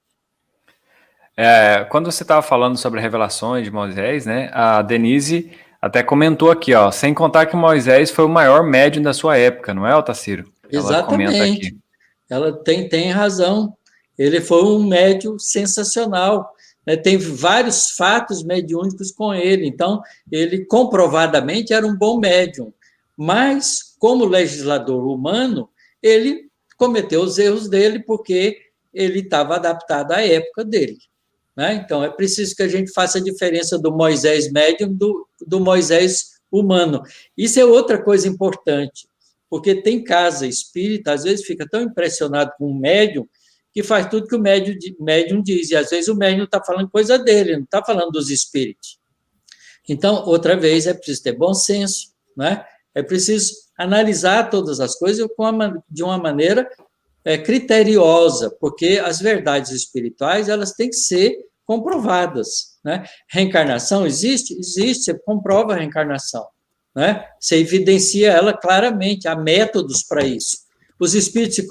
Quando você estava falando sobre revelações de Moisés, né, a Denise até comentou aqui, sem contar que Moisés foi o maior médium da sua época, não é, Otacílio? Exatamente. Ela tem razão. Ele foi um médium sensacional. Tem vários fatos mediúnicos com ele. Então, ele comprovadamente era um bom médium. Mas, como legislador humano, ele cometeu os erros dele porque ele estava adaptado à época dele. Então, é preciso que a gente faça a diferença do Moisés médium do Moisés humano. Isso é outra coisa importante, porque tem casa espírita, às vezes fica tão impressionado com o médium, que faz tudo que o médium diz, e às vezes o médium está falando coisa dele, não está falando dos espíritos. Então, outra vez, é preciso ter bom senso, né? É preciso analisar todas as coisas de uma maneira criteriosa, porque as verdades espirituais elas têm que ser comprovadas, né? Reencarnação existe? Existe, você comprova a reencarnação, né? Você evidencia ela claramente, há métodos para isso. Os espíritos se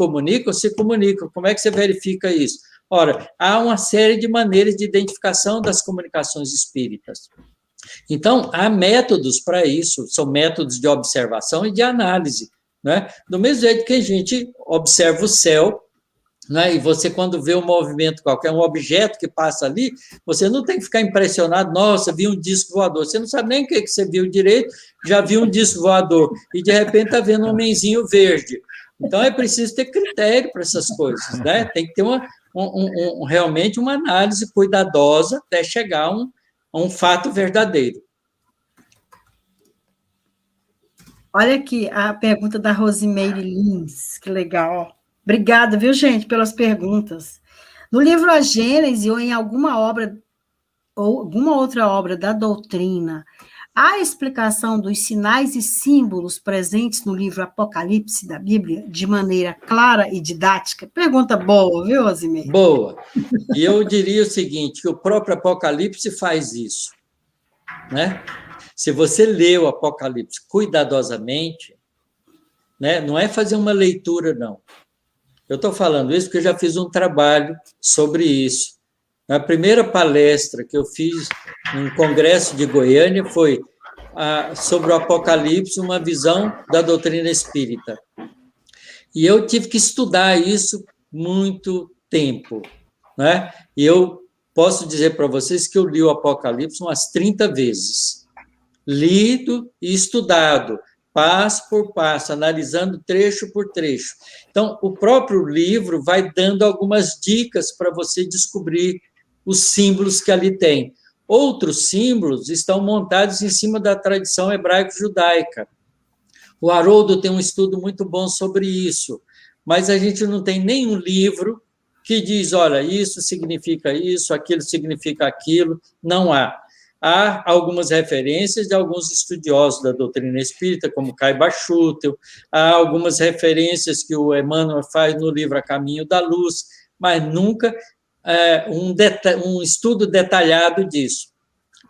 comunicam? Como é que você verifica isso? Ora, há uma série de maneiras de identificação das comunicações espíritas. Então, há métodos para isso, são métodos de observação e de análise, né? Do mesmo jeito que a gente observa o céu, né? E você, quando vê um movimento qualquer, um objeto que passa ali, você não tem que ficar impressionado, nossa, vi um disco voador. Você não sabe nem o que você viu direito, já viu um disco voador, e de repente está vendo um homenzinho verde. Então, é preciso ter critério para essas coisas, né? Tem que ter realmente uma análise cuidadosa até chegar a um fato verdadeiro. Olha aqui a pergunta da Rosimeire Lins, que legal. Obrigada, viu, gente, pelas perguntas. No livro A Gênese ou em alguma outra obra da doutrina, há explicação dos sinais e símbolos presentes no livro Apocalipse da Bíblia de maneira clara e didática? Pergunta boa, viu, Rosimeire? Boa. E eu diria o seguinte, que o próprio Apocalipse faz isso, né? Se você lê o Apocalipse cuidadosamente, né, não é fazer uma leitura, não. Eu estou falando isso porque eu já fiz um trabalho sobre isso. A primeira palestra que eu fiz no Congresso de Goiânia foi sobre o Apocalipse, uma visão da doutrina espírita. E eu tive que estudar isso muito tempo, né? E eu posso dizer para vocês que eu li o Apocalipse umas 30 vezes. Lido e estudado, passo por passo, analisando trecho por trecho. Então, o próprio livro vai dando algumas dicas para você descobrir os símbolos que ali tem. Outros símbolos estão montados em cima da tradição hebraico-judaica. O Haroldo tem um estudo muito bom sobre isso, mas a gente não tem nenhum livro que diz, olha, isso significa isso, aquilo significa aquilo, não há. Há algumas referências de alguns estudiosos da doutrina espírita, como Kai Bachutel, há algumas referências que o Emmanuel faz no livro A Caminho da Luz, mas nunca um estudo detalhado disso.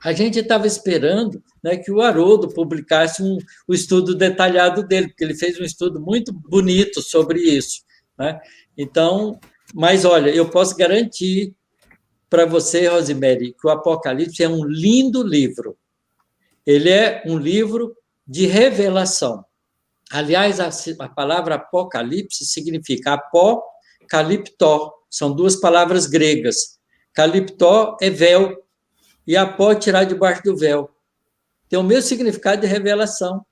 A gente estava esperando, né, que o Haroldo publicasse o estudo detalhado dele, porque ele fez um estudo muito bonito sobre isso, né? Então, mas olha, eu posso garantir para você, Rosimeire, que o Apocalipse é um lindo livro. Ele é um livro de revelação. Aliás, a palavra Apocalipse significa apó-caliptó. São duas palavras gregas. Caliptó é véu, e apó é tirar debaixo do véu. Tem o mesmo significado de revelação.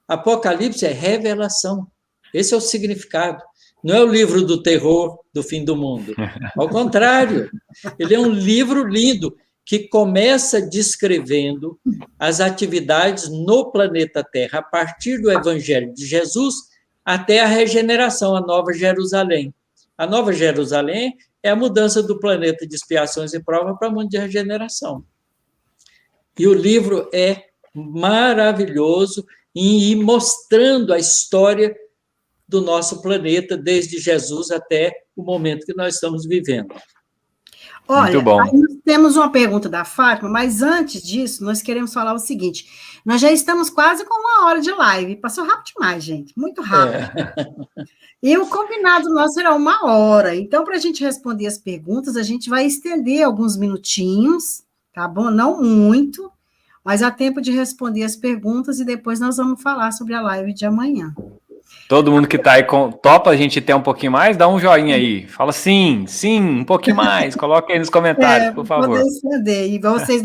Apocalipse é revelação. Esse é o significado. Não é o livro do terror do fim do mundo. Ao contrário, ele é um livro lindo que começa descrevendo as atividades no planeta Terra, a partir do Evangelho de Jesus até a regeneração, a Nova Jerusalém. A Nova Jerusalém é a mudança do planeta de expiações e provas para o mundo de regeneração. E o livro é maravilhoso em ir mostrando a história do nosso planeta, desde Jesus até o momento que nós estamos vivendo. Olha, aí nós temos uma pergunta da Fátima, mas antes disso, nós queremos falar o seguinte, nós já estamos quase com 1 hora de live, passou rápido demais, gente, muito rápido. E o combinado nosso era 1 hora, então, para a gente responder as perguntas, a gente vai estender alguns minutinhos, tá bom? Não muito, mas há tempo de responder as perguntas e depois nós vamos falar sobre a live de amanhã. Todo mundo que está aí, topa a gente ter um pouquinho mais? Dá um joinha aí. Fala sim, um pouquinho mais. Coloca aí nos comentários, por favor. Poder estender. E vocês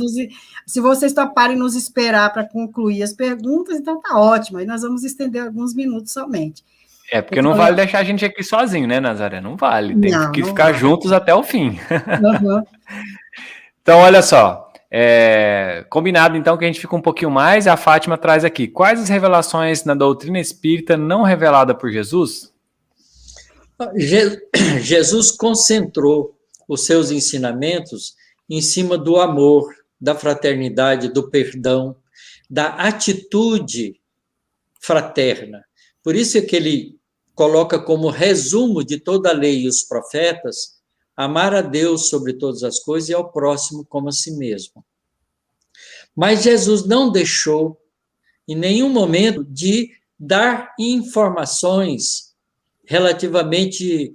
se vocês toparem nos esperar para concluir as perguntas, então tá ótimo. Aí nós vamos estender alguns minutos somente. É, porque não vale deixar a gente aqui sozinho, né, Nazaré? Não vale. Tem que ficar juntos até o fim. Uhum. Então, olha só. Combinado, então, que a gente fica um pouquinho mais. A Fátima traz aqui. Quais as revelações na doutrina espírita não revelada por Jesus? Jesus concentrou os seus ensinamentos em cima do amor, da fraternidade, do perdão, da atitude fraterna. Por isso é que ele coloca como resumo de toda a lei e os profetas amar a Deus sobre todas as coisas e ao próximo como a si mesmo. Mas Jesus não deixou, em nenhum momento, de dar informações relativamente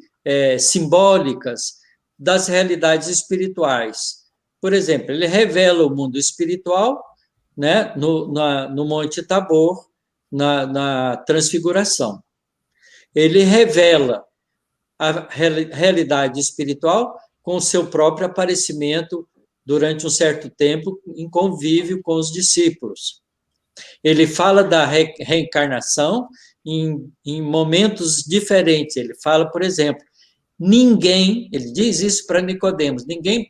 simbólicas das realidades espirituais. Por exemplo, ele revela o mundo espiritual, né, no Monte Tabor, na Transfiguração. Ele revela a realidade espiritual com o seu próprio aparecimento durante um certo tempo em convívio com os discípulos. Ele fala da reencarnação em momentos diferentes. Ele fala, por exemplo, ninguém, ele diz isso para Nicodemos, ninguém,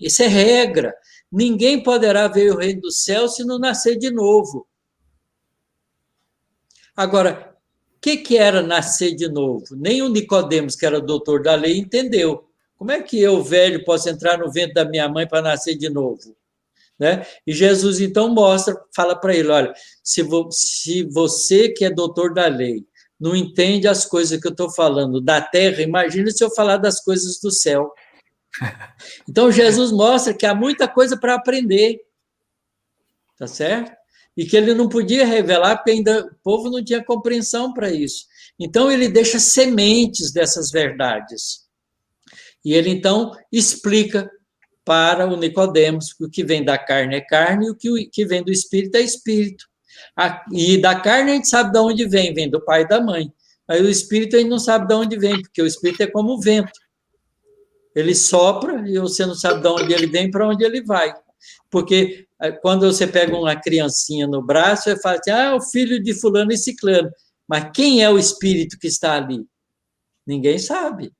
isso é regra, ninguém poderá ver o reino do céu se não nascer de novo. Agora, o que era nascer de novo? Nem o Nicodemos, que era doutor da lei, entendeu. Como é que eu, velho, posso entrar no ventre da minha mãe para nascer de novo? Né? E Jesus, então, fala para ele, olha, se você que é doutor da lei não entende as coisas que eu estou falando da terra, imagina se eu falar das coisas do céu. Então, Jesus mostra que há muita coisa para aprender, tá certo? E que ele não podia revelar, porque ainda o povo não tinha compreensão para isso. Então, ele deixa sementes dessas verdades. E ele, então, explica para o Nicodemos que o que vem da carne é carne e o que vem do espírito é espírito. E da carne a gente sabe de onde vem do pai e da mãe. Aí o espírito a gente não sabe de onde vem, porque o espírito é como o vento. Ele sopra e você não sabe de onde ele vem, para onde ele vai. Porque quando você pega uma criancinha no braço, você fala assim, o filho de fulano e ciclano. Mas quem é o espírito que está ali? Ninguém sabe.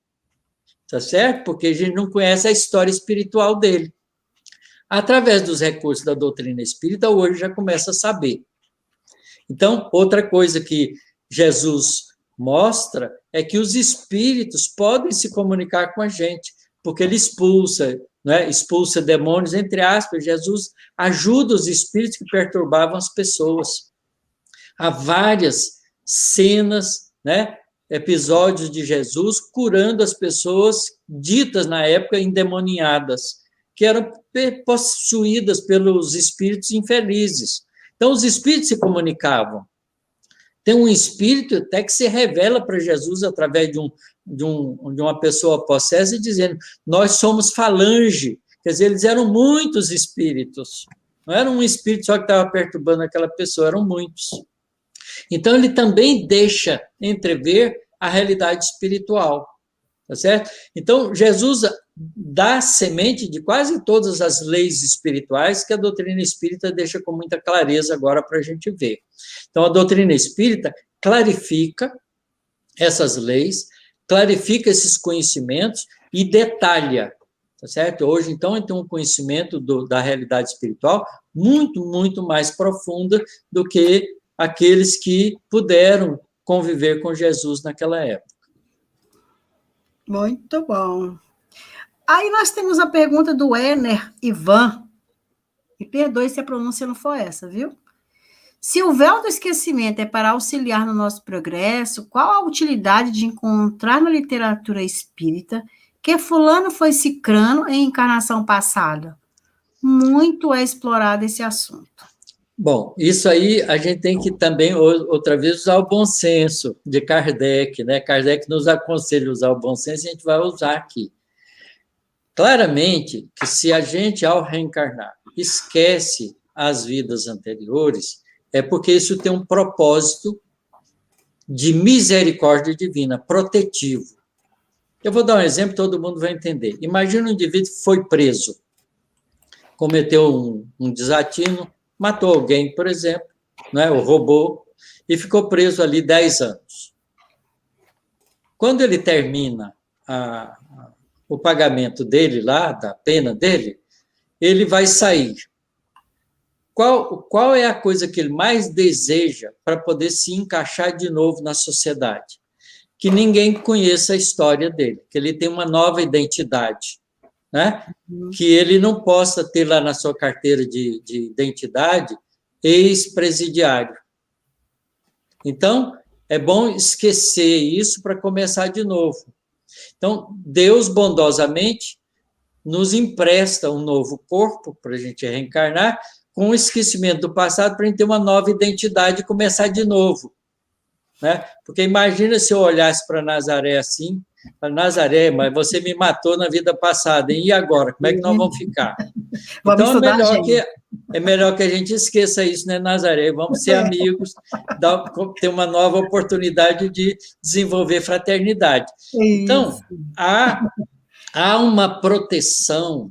Tá certo? Porque a gente não conhece a história espiritual dele. Através dos recursos da doutrina espírita, hoje já começa a saber. Então, outra coisa que Jesus mostra é que os espíritos podem se comunicar com a gente, porque ele expulsa, né, expulsa demônios, entre aspas. Jesus ajuda os espíritos que perturbavam as pessoas. Há várias cenas, né, episódios de Jesus curando as pessoas ditas na época endemoniadas, que eram possuídas pelos espíritos infelizes. Então, os espíritos se comunicavam. Tem um espírito até que se revela para Jesus através de uma pessoa possessa, dizendo, nós somos falange. Quer dizer, eles eram muitos espíritos. Não era um espírito só que estava perturbando aquela pessoa, eram muitos. Então, ele também deixa entrever a realidade espiritual, tá certo? Então, Jesus dá semente de quase todas as leis espirituais que a doutrina espírita deixa com muita clareza agora para a gente ver. Então, a doutrina espírita clarifica essas leis, clarifica esses conhecimentos e detalha, tá certo? Hoje, então, a gente tem um conhecimento da realidade espiritual muito, muito mais profunda do que aqueles que puderam conviver com Jesus naquela época. Muito bom. Aí nós temos a pergunta do Ener Ivan. Me perdoe se a pronúncia não for essa, viu? Se o véu do esquecimento é para auxiliar no nosso progresso, qual a utilidade de encontrar na literatura espírita que fulano foi cicrano em encarnação passada? Muito é explorado esse assunto. Bom, isso aí a gente tem que também, outra vez, usar o bom senso de Kardec, né? Kardec nos aconselha a usar o bom senso e a gente vai usar aqui. Claramente que se a gente, ao reencarnar, esquece as vidas anteriores, é porque isso tem um propósito de misericórdia divina, protetivo. Eu vou dar um exemplo, todo mundo vai entender. Imagina um indivíduo que foi preso, cometeu um desatino, matou alguém, por exemplo, né, ou roubou, e ficou preso ali 10 anos. Quando ele termina o pagamento dele lá, da pena dele, ele vai sair. Qual é a coisa que ele mais deseja para poder se encaixar de novo na sociedade? Que ninguém conheça a história dele, que ele tenha uma nova identidade, né? Que ele não possa ter lá na sua carteira de identidade ex-presidiário. Então, é bom esquecer isso para começar de novo. Então, Deus, bondosamente, nos empresta um novo corpo para a gente reencarnar, com o esquecimento do passado, para a gente ter uma nova identidade e começar de novo. Né? Porque imagina se eu olhasse para Nazaré assim, Nazaré, mas você me matou na vida passada, hein? E agora? Como é que nós vamos ficar? Então, é melhor que a gente esqueça isso, né, Nazaré? Vamos ser amigos, ter uma nova oportunidade de desenvolver fraternidade. Então, há uma proteção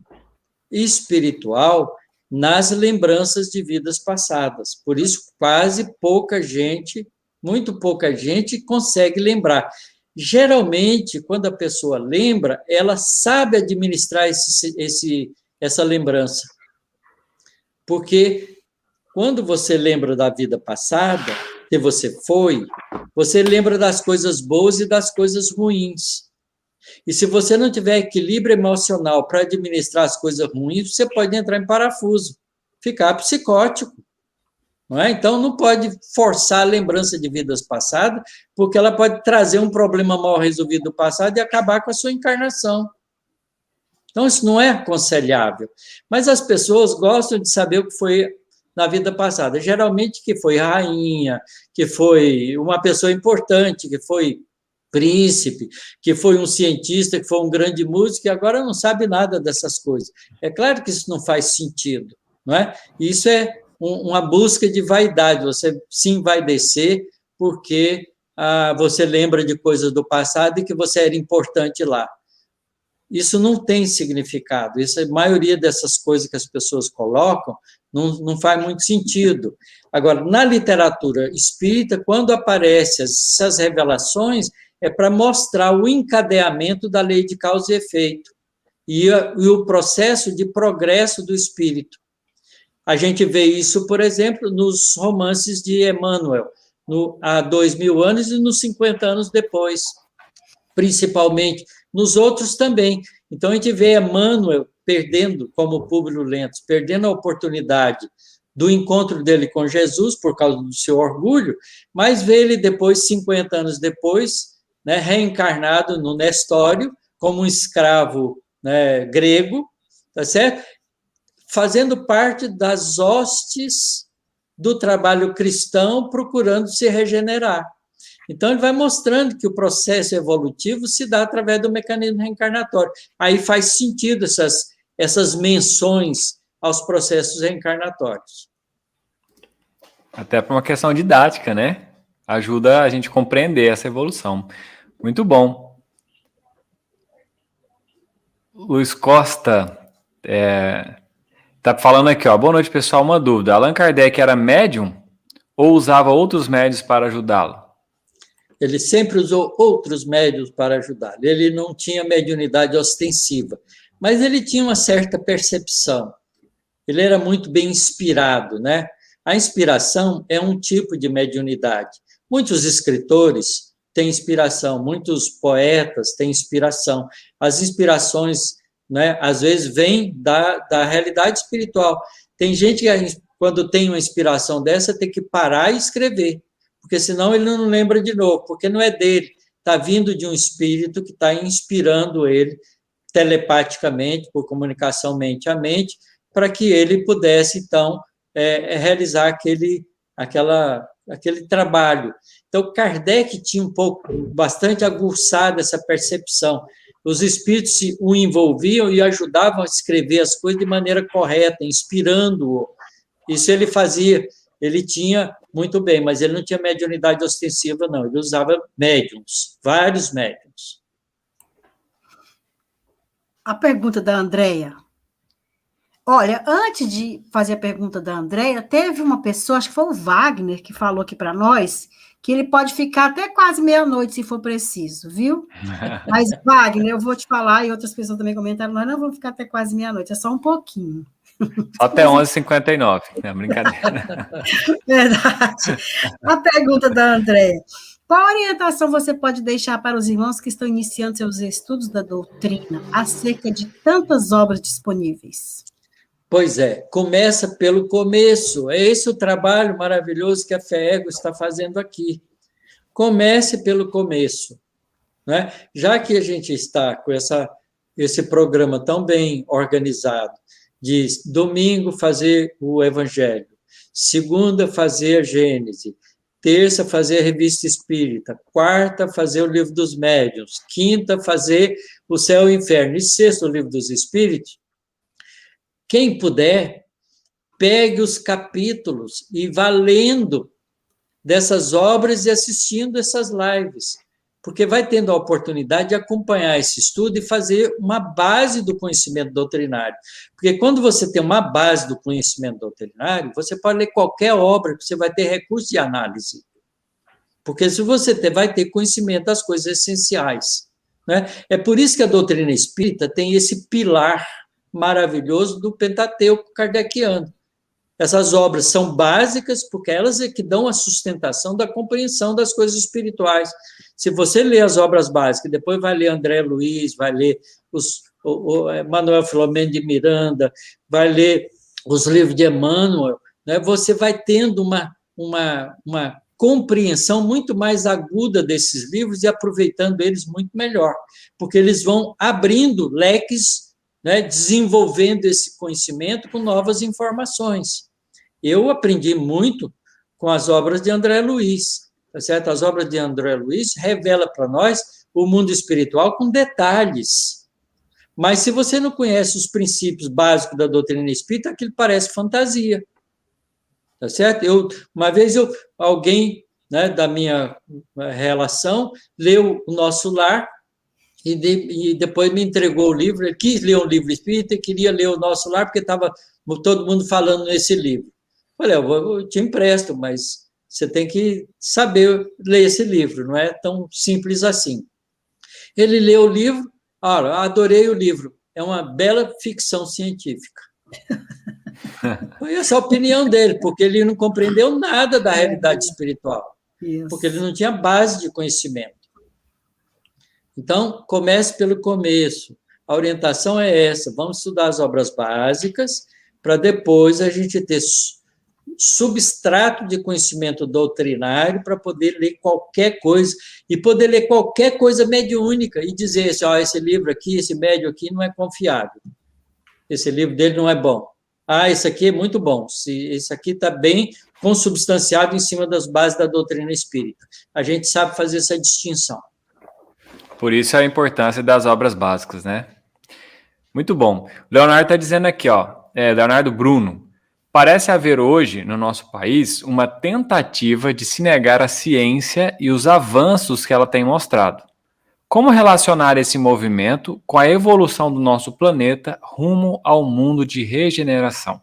espiritual nas lembranças de vidas passadas. Por isso, quase pouca gente, muito pouca gente consegue lembrar. Geralmente, quando a pessoa lembra, ela sabe administrar essa lembrança. Porque quando você lembra da vida passada, que você foi, você lembra das coisas boas e das coisas ruins. E se você não tiver equilíbrio emocional para administrar as coisas ruins, você pode entrar em parafuso, ficar psicótico. Não é? Então, não pode forçar a lembrança de vidas passadas, porque ela pode trazer um problema mal resolvido do passado e acabar com a sua encarnação. Então, isso não é aconselhável. Mas as pessoas gostam de saber o que foi na vida passada. Geralmente, que foi rainha, que foi uma pessoa importante, que foi príncipe, que foi um cientista, que foi um grande músico, e agora não sabe nada dessas coisas. É claro que isso não faz sentido, não é? Isso é uma busca de vaidade, você se envaidecer porque você lembra de coisas do passado e que você era importante lá. Isso não tem significado, a maioria dessas coisas que as pessoas colocam não faz muito sentido. Agora, na literatura espírita, quando aparecem essas revelações, é para mostrar o encadeamento da lei de causa e efeito e o processo de progresso do espírito. A gente vê isso, por exemplo, nos romances de Emmanuel, há 2000 anos e nos 50 anos depois, principalmente. Nos outros também. Então, a gente vê Emmanuel perdendo, como Públio Lentz, perdendo a oportunidade do encontro dele com Jesus, por causa do seu orgulho, mas vê ele depois, 50 anos depois, né, reencarnado no Nestório, como um escravo, né, grego, tá certo? Fazendo parte das hostes do trabalho cristão, procurando se regenerar. Então, ele vai mostrando que o processo evolutivo se dá através do mecanismo reencarnatório. Aí faz sentido essas menções aos processos reencarnatórios. Até por uma questão didática, né? Ajuda a gente a compreender essa evolução. Muito bom. Luiz Costa tá falando aqui, ó. Boa noite, pessoal. Uma dúvida. Allan Kardec era médium ou usava outros médios para ajudá-lo? Ele sempre usou outros médios para ajudá-lo. Ele não tinha mediunidade ostensiva, mas ele tinha uma certa percepção. Ele era muito bem inspirado, né? A inspiração é um tipo de mediunidade. Muitos escritores têm inspiração, muitos poetas têm inspiração. As inspirações, né, às vezes, vêm da realidade espiritual. Tem gente que, quando tem uma inspiração dessa, tem que parar e escrever, porque senão ele não lembra de novo, porque não é dele, está vindo de um espírito que está inspirando ele telepaticamente, por comunicação mente a mente, para que ele pudesse, então, realizar aquele trabalho. Então, Kardec tinha bastante aguçada essa percepção. Os espíritos o envolviam e ajudavam a escrever as coisas de maneira correta, inspirando-o. Isso ele fazia, ele tinha muito bem, mas ele não tinha mediunidade ostensiva, não. Ele usava médiums, vários médiums. A pergunta da Andréia. Olha, antes de fazer a pergunta da Andréia, teve uma pessoa, acho que foi o Wagner, que falou aqui para nós, que ele pode ficar até quase meia-noite, se for preciso, viu? Mas, Wagner, eu vou te falar, e outras pessoas também comentaram, nós não vamos ficar até quase meia-noite, é só um pouquinho. Só até 11h59, é brincadeira. Verdade. A pergunta da Andréia. Qual orientação você pode deixar para os irmãos que estão iniciando seus estudos da doutrina acerca de tantas obras disponíveis? Pois é, começa pelo começo. É esse o trabalho maravilhoso que a FEEGO está fazendo aqui. Comece pelo começo, né? Já que a gente está com esse programa tão bem organizado, de domingo fazer o Evangelho, segunda fazer a Gênese, terça fazer a Revista Espírita, quarta fazer o Livro dos Médiuns, quinta fazer o Céu e o Inferno, e sexta o Livro dos Espíritos. Quem puder, pegue os capítulos e vá lendo dessas obras e assistindo essas lives, porque vai tendo a oportunidade de acompanhar esse estudo e fazer uma base do conhecimento doutrinário. Porque quando você tem uma base do conhecimento doutrinário, você pode ler qualquer obra, que você vai ter recurso de análise. Porque se você vai ter conhecimento das coisas essenciais, né? É por isso que a doutrina espírita tem esse pilar maravilhoso do Pentateuco kardeciano. Essas obras são básicas porque elas é que dão a sustentação da compreensão das coisas espirituais. Se você lê as obras básicas, depois vai ler André Luiz, vai ler o Manuel Filomeno de Miranda, vai ler os livros de Emmanuel, né? Você vai tendo uma compreensão muito mais aguda desses livros e aproveitando eles muito melhor, porque eles vão abrindo leques, né, desenvolvendo esse conhecimento com novas informações. Eu aprendi muito com as obras de André Luiz, tá certo? As obras de André Luiz revelam para nós o mundo espiritual com detalhes. Mas se você não conhece os princípios básicos da doutrina espírita, aquilo parece fantasia. Tá certo? Uma vez alguém, né, da minha relação leu O Nosso Lar e depois me entregou o livro. Ele quis ler um livro espírita e queria ler O Nosso Lar porque estava todo mundo falando nesse livro. Falei, eu te empresto, mas você tem que saber ler esse livro, não é tão simples assim. Ele leu o livro, adorei o livro, é uma bela ficção científica. Foi essa a opinião dele, porque ele não compreendeu nada da realidade espiritual, porque ele não tinha base de conhecimento. Então, comece pelo começo. A orientação é essa, vamos estudar as obras básicas, para depois a gente ter substrato de conhecimento doutrinário para poder ler qualquer coisa, e poder ler qualquer coisa mediúnica, e dizer assim, esse livro aqui, esse médium aqui não é confiável, esse livro dele não é bom. Esse aqui é muito bom, esse aqui está bem consubstanciado em cima das bases da doutrina espírita. A gente sabe fazer essa distinção. Por isso a importância das obras básicas, né? Muito bom. O Leonardo está dizendo aqui, Leonardo Bruno, parece haver hoje, no nosso país, uma tentativa de se negar a ciência e os avanços que ela tem mostrado. Como relacionar esse movimento com a evolução do nosso planeta rumo ao mundo de regeneração?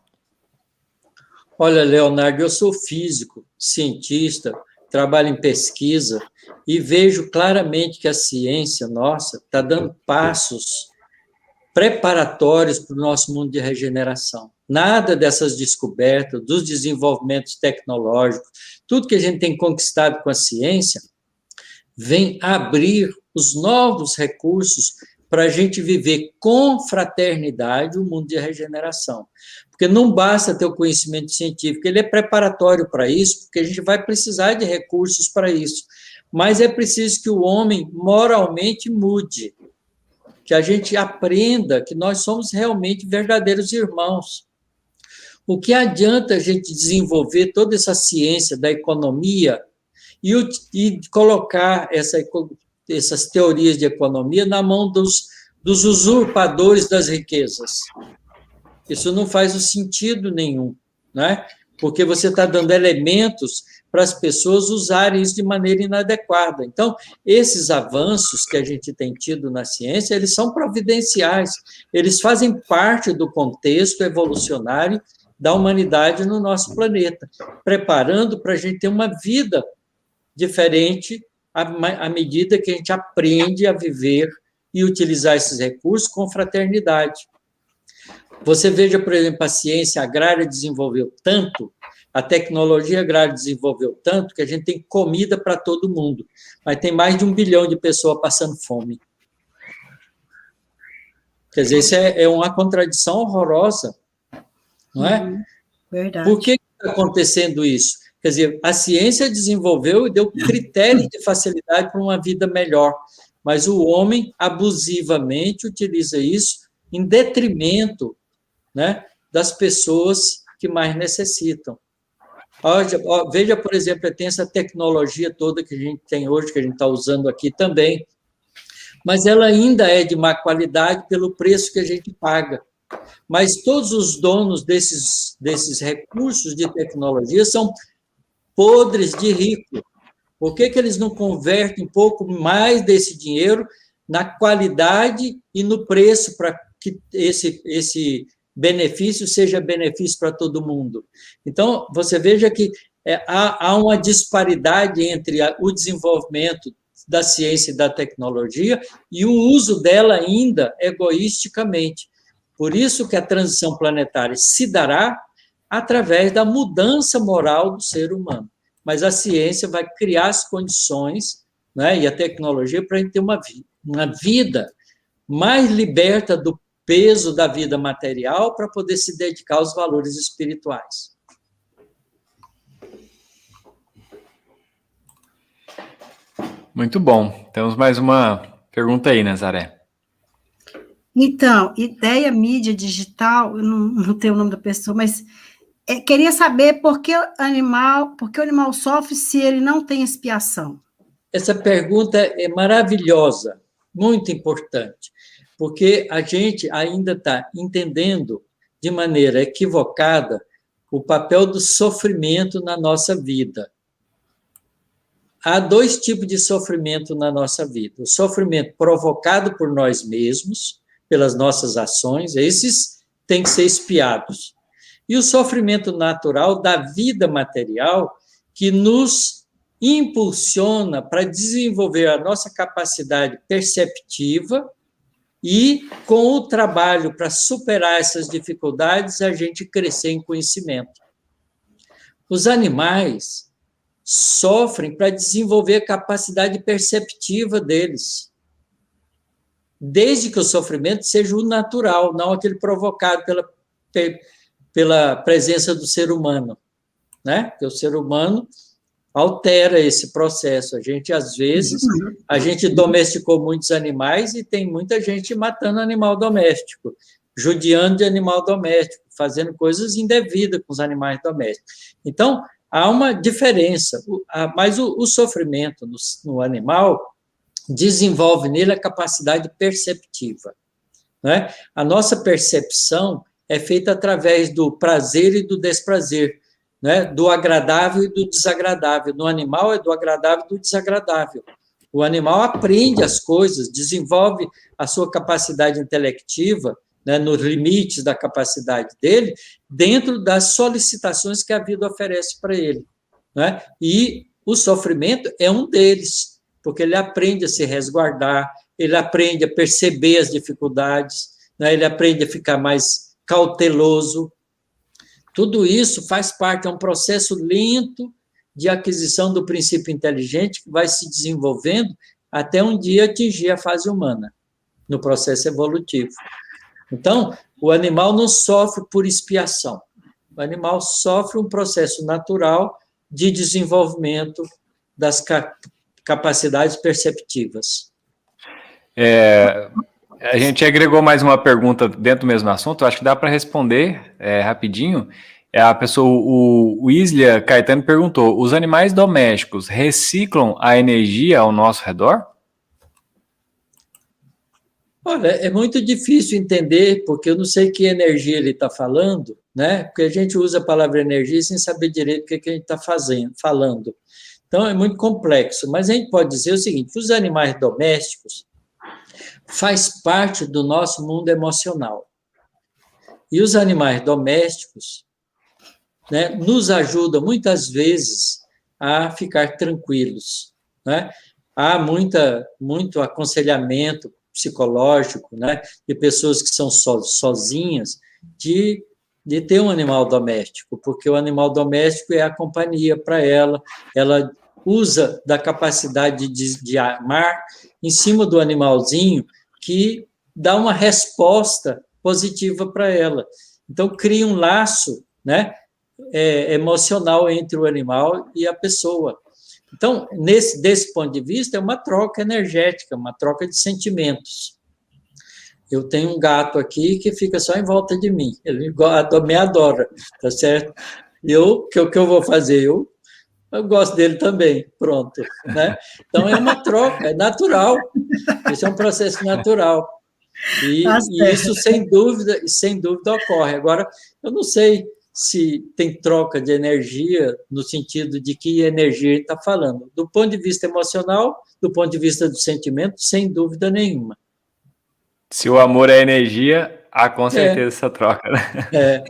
Olha, Leonardo, eu sou físico, cientista, trabalho em pesquisa e vejo claramente que a ciência nossa está dando passos preparatórios para o nosso mundo de regeneração. Nada dessas descobertas, dos desenvolvimentos tecnológicos, tudo que a gente tem conquistado com a ciência, vem abrir os novos recursos para a gente viver com fraternidade o mundo de regeneração. Porque não basta ter o conhecimento científico, ele é preparatório para isso, porque a gente vai precisar de recursos para isso. Mas é preciso que o homem moralmente mude, que a gente aprenda que nós somos realmente verdadeiros irmãos. O que adianta a gente desenvolver toda essa ciência da economia e colocar essas teorias de economia na mão dos usurpadores das riquezas? Isso não faz sentido nenhum, né? Porque você está dando elementos para as pessoas usarem isso de maneira inadequada. Então, esses avanços que a gente tem tido na ciência, eles são providenciais, eles fazem parte do contexto evolucionário da humanidade no nosso planeta, preparando para a gente ter uma vida diferente à medida que a gente aprende a viver e utilizar esses recursos com fraternidade. Você veja, por exemplo, a ciência agrária desenvolveu tanto, a tecnologia agrária desenvolveu tanto, que a gente tem comida para todo mundo, mas tem mais de 1 bilhão de pessoas passando fome. Quer dizer, isso é uma contradição horrorosa, não é? Verdade. Por que está acontecendo isso? Quer dizer, a ciência desenvolveu e deu critérios de facilidade para uma vida melhor, mas o homem abusivamente utiliza isso em detrimento, né, das pessoas que mais necessitam. Veja, por exemplo, tem essa tecnologia toda que a gente tem hoje, que a gente está usando aqui também, mas ela ainda é de má qualidade pelo preço que a gente paga. Mas todos os donos desses recursos de tecnologia são podres de rico. Por que eles não convertem um pouco mais desse dinheiro na qualidade e no preço para que esse benefício seja benefício para todo mundo? Então, você veja que há uma disparidade entre o desenvolvimento da ciência e da tecnologia e o uso dela ainda egoisticamente. Por isso que a transição planetária se dará através da mudança moral do ser humano. Mas a ciência vai criar as condições, né, e a tecnologia para a gente ter uma vida mais liberta do peso da vida material para poder se dedicar aos valores espirituais. Muito bom. Temos mais uma pergunta aí, Nazaré. Então, Ideia Mídia Digital, eu não tenho o nome da pessoa, mas queria saber por que o animal sofre se ele não tem expiação. Essa pergunta é maravilhosa, muito importante, porque a gente ainda está entendendo de maneira equivocada o papel do sofrimento na nossa vida. Há dois tipos de sofrimento na nossa vida. O sofrimento provocado por nós mesmos, pelas nossas ações, esses têm que ser expiados. E o sofrimento natural da vida material, que nos impulsiona para desenvolver a nossa capacidade perceptiva e, com o trabalho para superar essas dificuldades, a gente crescer em conhecimento. Os animais sofrem para desenvolver a capacidade perceptiva deles, desde que o sofrimento seja o natural, não aquele provocado pela presença do ser humano, né? Porque o ser humano altera esse processo. A gente, às vezes, a gente domesticou muitos animais e tem muita gente matando animal doméstico, judiando de animal doméstico, fazendo coisas indevidas com os animais domésticos. Então, há uma diferença, mas o sofrimento no animal desenvolve nele a capacidade perceptiva, né? A nossa percepção é feita através do prazer e do desprazer, né? Do agradável e do desagradável. No animal é do agradável e do desagradável. O animal aprende as coisas, desenvolve a sua capacidade intelectiva, né, nos limites da capacidade dele, dentro das solicitações que a vida oferece para ele, né? E o sofrimento é um deles, porque ele aprende a se resguardar, ele aprende a perceber as dificuldades, né? Ele aprende a ficar mais cauteloso. Tudo isso faz parte, é um processo lento de aquisição do princípio inteligente que vai se desenvolvendo até um dia atingir a fase humana, no processo evolutivo. Então, o animal não sofre por expiação. O animal sofre um processo natural de desenvolvimento das capacidades perceptivas. A gente agregou mais uma pergunta dentro do mesmo assunto, acho que dá para responder rapidinho. A pessoa, o Islia Caetano perguntou, os animais domésticos reciclam a energia ao nosso redor? Olha, é muito difícil entender, porque eu não sei que energia ele está falando, né? Porque a gente usa a palavra energia sem saber direito o que a gente está falando. Então, é muito complexo. Mas a gente pode dizer o seguinte, os animais domésticos faz parte do nosso mundo emocional. E os animais domésticos, né, nos ajudam muitas vezes a ficar tranquilos, né? Há muito aconselhamento psicológico, né, de pessoas que são sozinhas, de ter um animal doméstico, porque o animal doméstico é a companhia para ela usa da capacidade de amar em cima do animalzinho, que dá uma resposta positiva para ela. Então, cria um laço, né, emocional entre o animal e a pessoa. Então, desse ponto de vista, é uma troca energética, uma troca de sentimentos. Eu tenho um gato aqui que fica só em volta de mim, ele me adora, tá certo? O que eu vou fazer? Eu gosto dele também, pronto, né? Então, é uma troca, é natural, isso é um processo natural. E isso, sem dúvida, ocorre. Agora, eu não sei se tem troca de energia no sentido de que energia ele está falando. Do ponto de vista emocional, do ponto de vista do sentimento, sem dúvida nenhuma. Se o amor é energia, Ah, com certeza essa troca, né?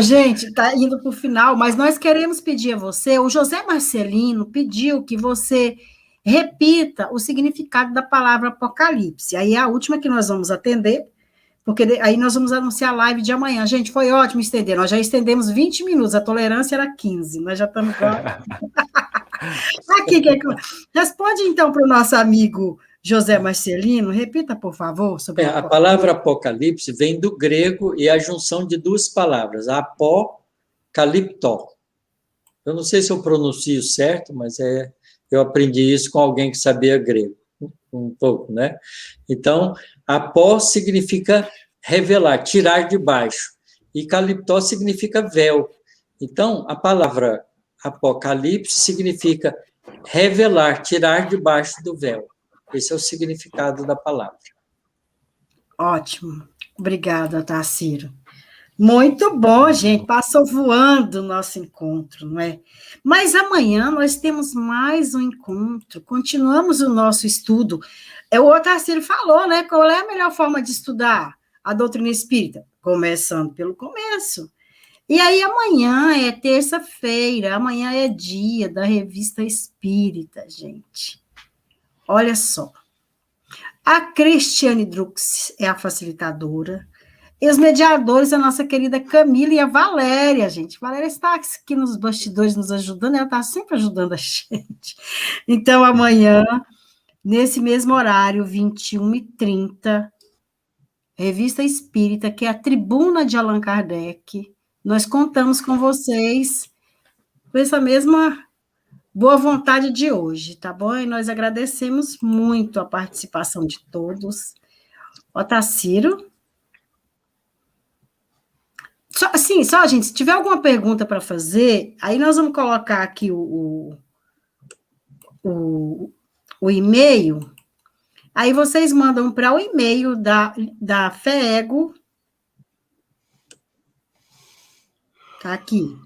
Gente, tá indo para o final, mas nós queremos pedir a você, o José Marcelino pediu que você repita o significado da palavra Apocalipse. Aí é a última que nós vamos atender, porque aí nós vamos anunciar a live de amanhã. Gente, foi ótimo estender, nós já estendemos 20 minutos, a tolerância era 15, nós já estamos igual. Aqui, responde então para o nosso amigo José Marcelino, repita, por favor, sobre a palavra Apocalipse vem do grego e é a junção de duas palavras, apocaliptó. Eu não sei se eu pronuncio certo, mas eu aprendi isso com alguém que sabia grego, um pouco, né? Então, apó significa revelar, tirar de baixo, e caliptó significa véu. Então, a palavra Apocalipse significa revelar, tirar de baixo do véu. Esse é o significado da palavra. Ótimo. Obrigada, Tarcísio. Muito bom, gente. Passou voando o nosso encontro, não é? Mas amanhã nós temos mais um encontro. Continuamos o nosso estudo. O Tarcísio falou, né? Qual é a melhor forma de estudar a doutrina espírita? Começando pelo começo. E aí amanhã é terça-feira, amanhã é dia da Revista Espírita, gente. Olha só. A Cristiane Drux é a facilitadora. E os mediadores, a nossa querida Camila e a Valéria, gente. Valéria está aqui nos bastidores nos ajudando, ela está sempre ajudando a gente. Então, amanhã, nesse mesmo horário, 21h30, Revista Espírita, que é a Tribuna de Allan Kardec, nós contamos com vocês com essa mesma boa vontade de hoje, tá bom? E nós agradecemos muito a participação de todos. Otacílio? Só, gente, se tiver alguma pergunta para fazer, aí nós vamos colocar aqui o e-mail, aí vocês mandam para o e-mail da FEEGO, tá aqui.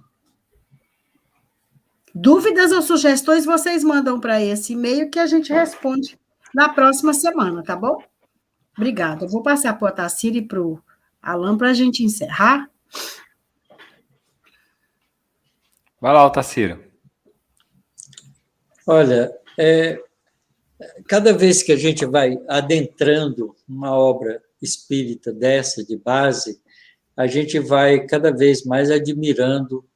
Dúvidas ou sugestões, vocês mandam para esse e-mail que a gente responde na próxima semana, tá bom? Obrigada. Eu vou passar para o Otacílio e para o Alan para a gente encerrar. Vai lá, Otacílio. Olha, cada vez que a gente vai adentrando uma obra espírita dessa, de base, a gente vai cada vez mais admirando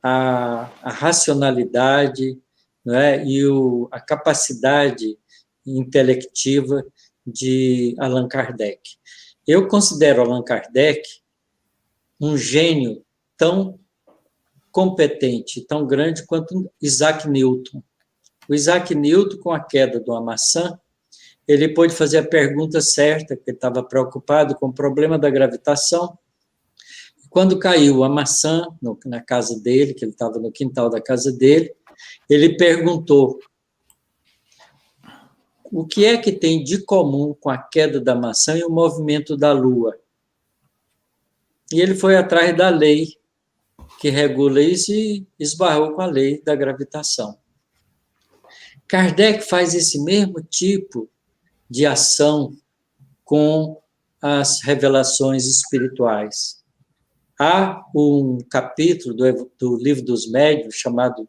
a racionalidade, né, e a capacidade intelectiva de Allan Kardec. Eu considero Allan Kardec um gênio tão competente, tão grande quanto Isaac Newton. O Isaac Newton, com a queda de uma maçã, ele pôde fazer a pergunta certa, porque ele estava preocupado com o problema da gravitação. Quando caiu a maçã na casa dele, que ele estava no quintal da casa dele, ele perguntou: o que é que tem de comum com a queda da maçã e o movimento da Lua? E ele foi atrás da lei que regula isso e esbarrou com a lei da gravitação. Kardec faz esse mesmo tipo de ação com as revelações espirituais. Há um capítulo do Livro dos Médiuns, chamado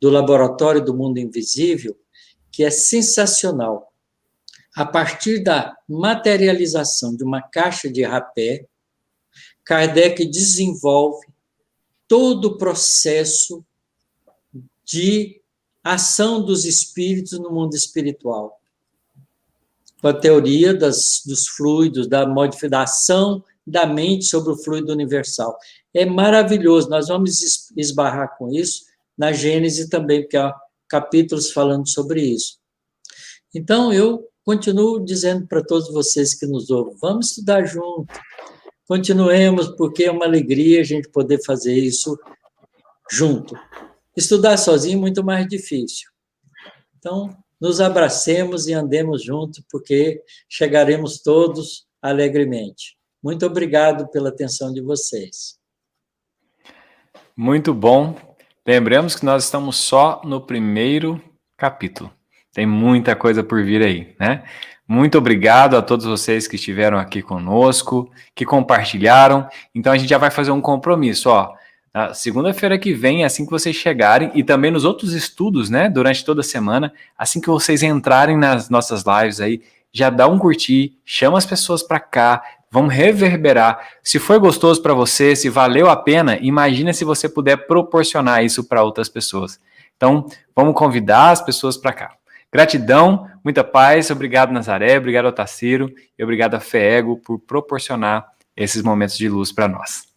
Do Laboratório do Mundo Invisível, que é sensacional. A partir da materialização de uma caixa de rapé, Kardec desenvolve todo o processo de ação dos espíritos no mundo espiritual. Com a teoria dos fluidos, da modificação da mente sobre o fluido universal. É maravilhoso, nós vamos esbarrar com isso na Gênese também, porque há capítulos falando sobre isso. Então, eu continuo dizendo para todos vocês que nos ouvem, vamos estudar junto, continuemos, porque é uma alegria a gente poder fazer isso junto. Estudar sozinho é muito mais difícil. Então, nos abracemos e andemos juntos, porque chegaremos todos alegremente. Muito obrigado pela atenção de vocês. Muito bom. Lembramos que nós estamos só no primeiro capítulo. Tem muita coisa por vir aí, né? Muito obrigado a todos vocês que estiveram aqui conosco, que compartilharam. Então a gente já vai fazer um compromisso, ó. Na segunda-feira que vem, assim que vocês chegarem, e também nos outros estudos, né, durante toda a semana, assim que vocês entrarem nas nossas lives aí, já dá um curtir, chama as pessoas para cá, vamos reverberar. Se foi gostoso para você, se valeu a pena, imagina se você puder proporcionar isso para outras pessoas. Então, vamos convidar as pessoas para cá. Gratidão, muita paz, obrigado Nazaré, obrigado Otacílio e obrigado a FEEGO por proporcionar esses momentos de luz para nós.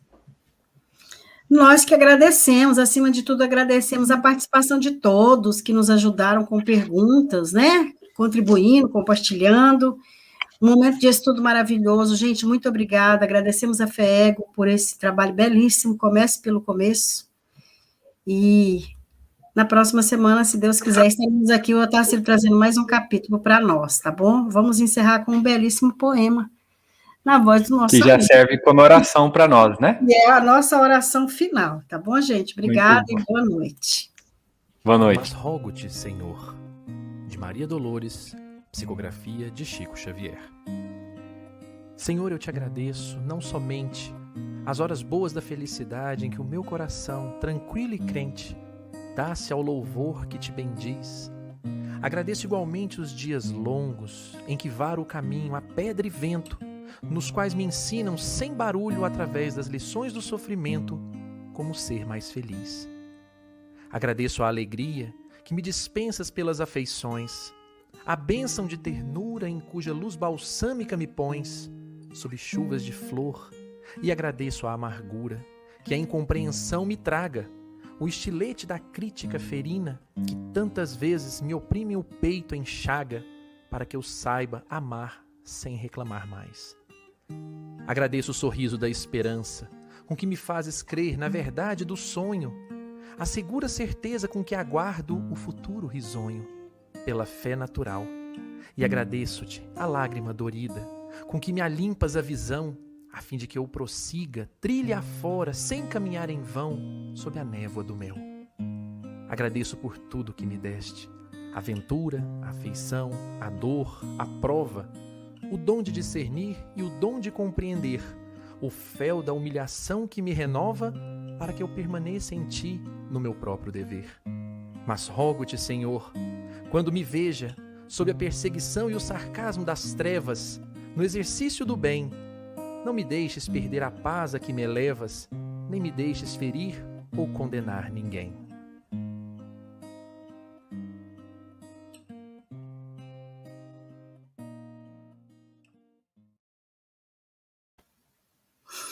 Nós que agradecemos, acima de tudo, agradecemos a participação de todos que nos ajudaram com perguntas, né? Contribuindo, compartilhando. Um momento de estudo maravilhoso. Gente, muito obrigada. Agradecemos a FEEGO por esse trabalho belíssimo. Comece pelo começo. E na próxima semana, se Deus quiser, estaremos aqui, o Otacílio trazendo mais um capítulo para nós, tá bom? Vamos encerrar com um belíssimo poema na voz do nosso que já amigo. serve como oração para nós, né? E é a nossa oração final, tá bom, gente? Obrigada e boa noite. Boa noite. Mas rogo-te, Senhor, de Maria Dolores, psicografia de Chico Xavier. Senhor, eu te agradeço não somente as horas boas da felicidade em que o meu coração, tranquilo e crente, dá-se ao louvor que te bendiz. Agradeço igualmente os dias longos em que varo o caminho a pedra e vento, nos quais me ensinam sem barulho através das lições do sofrimento como ser mais feliz. Agradeço a alegria que me dispensas pelas afeições, a bênção de ternura em cuja luz balsâmica me pões, sob chuvas de flor, e agradeço a amargura que a incompreensão me traga, o estilete da crítica ferina que tantas vezes me oprime o peito em chaga, para que eu saiba amar sem reclamar mais. Agradeço o sorriso da esperança, com que me fazes crer na verdade do sonho, a segura certeza com que aguardo o futuro risonho, pela fé natural. E agradeço-te a lágrima dorida, com que me alimpas a visão, a fim de que eu prossiga, trilha afora, sem caminhar em vão, sob a névoa do mel. Agradeço por tudo que me deste, a ventura, a afeição, a dor, a prova, o dom de discernir e o dom de compreender, o fel da humilhação que me renova, para que eu permaneça em ti no meu próprio dever. Mas rogo-te, Senhor, quando me veja, sob a perseguição e o sarcasmo das trevas, no exercício do bem, não me deixes perder a paz a que me elevas, nem me deixes ferir ou condenar ninguém.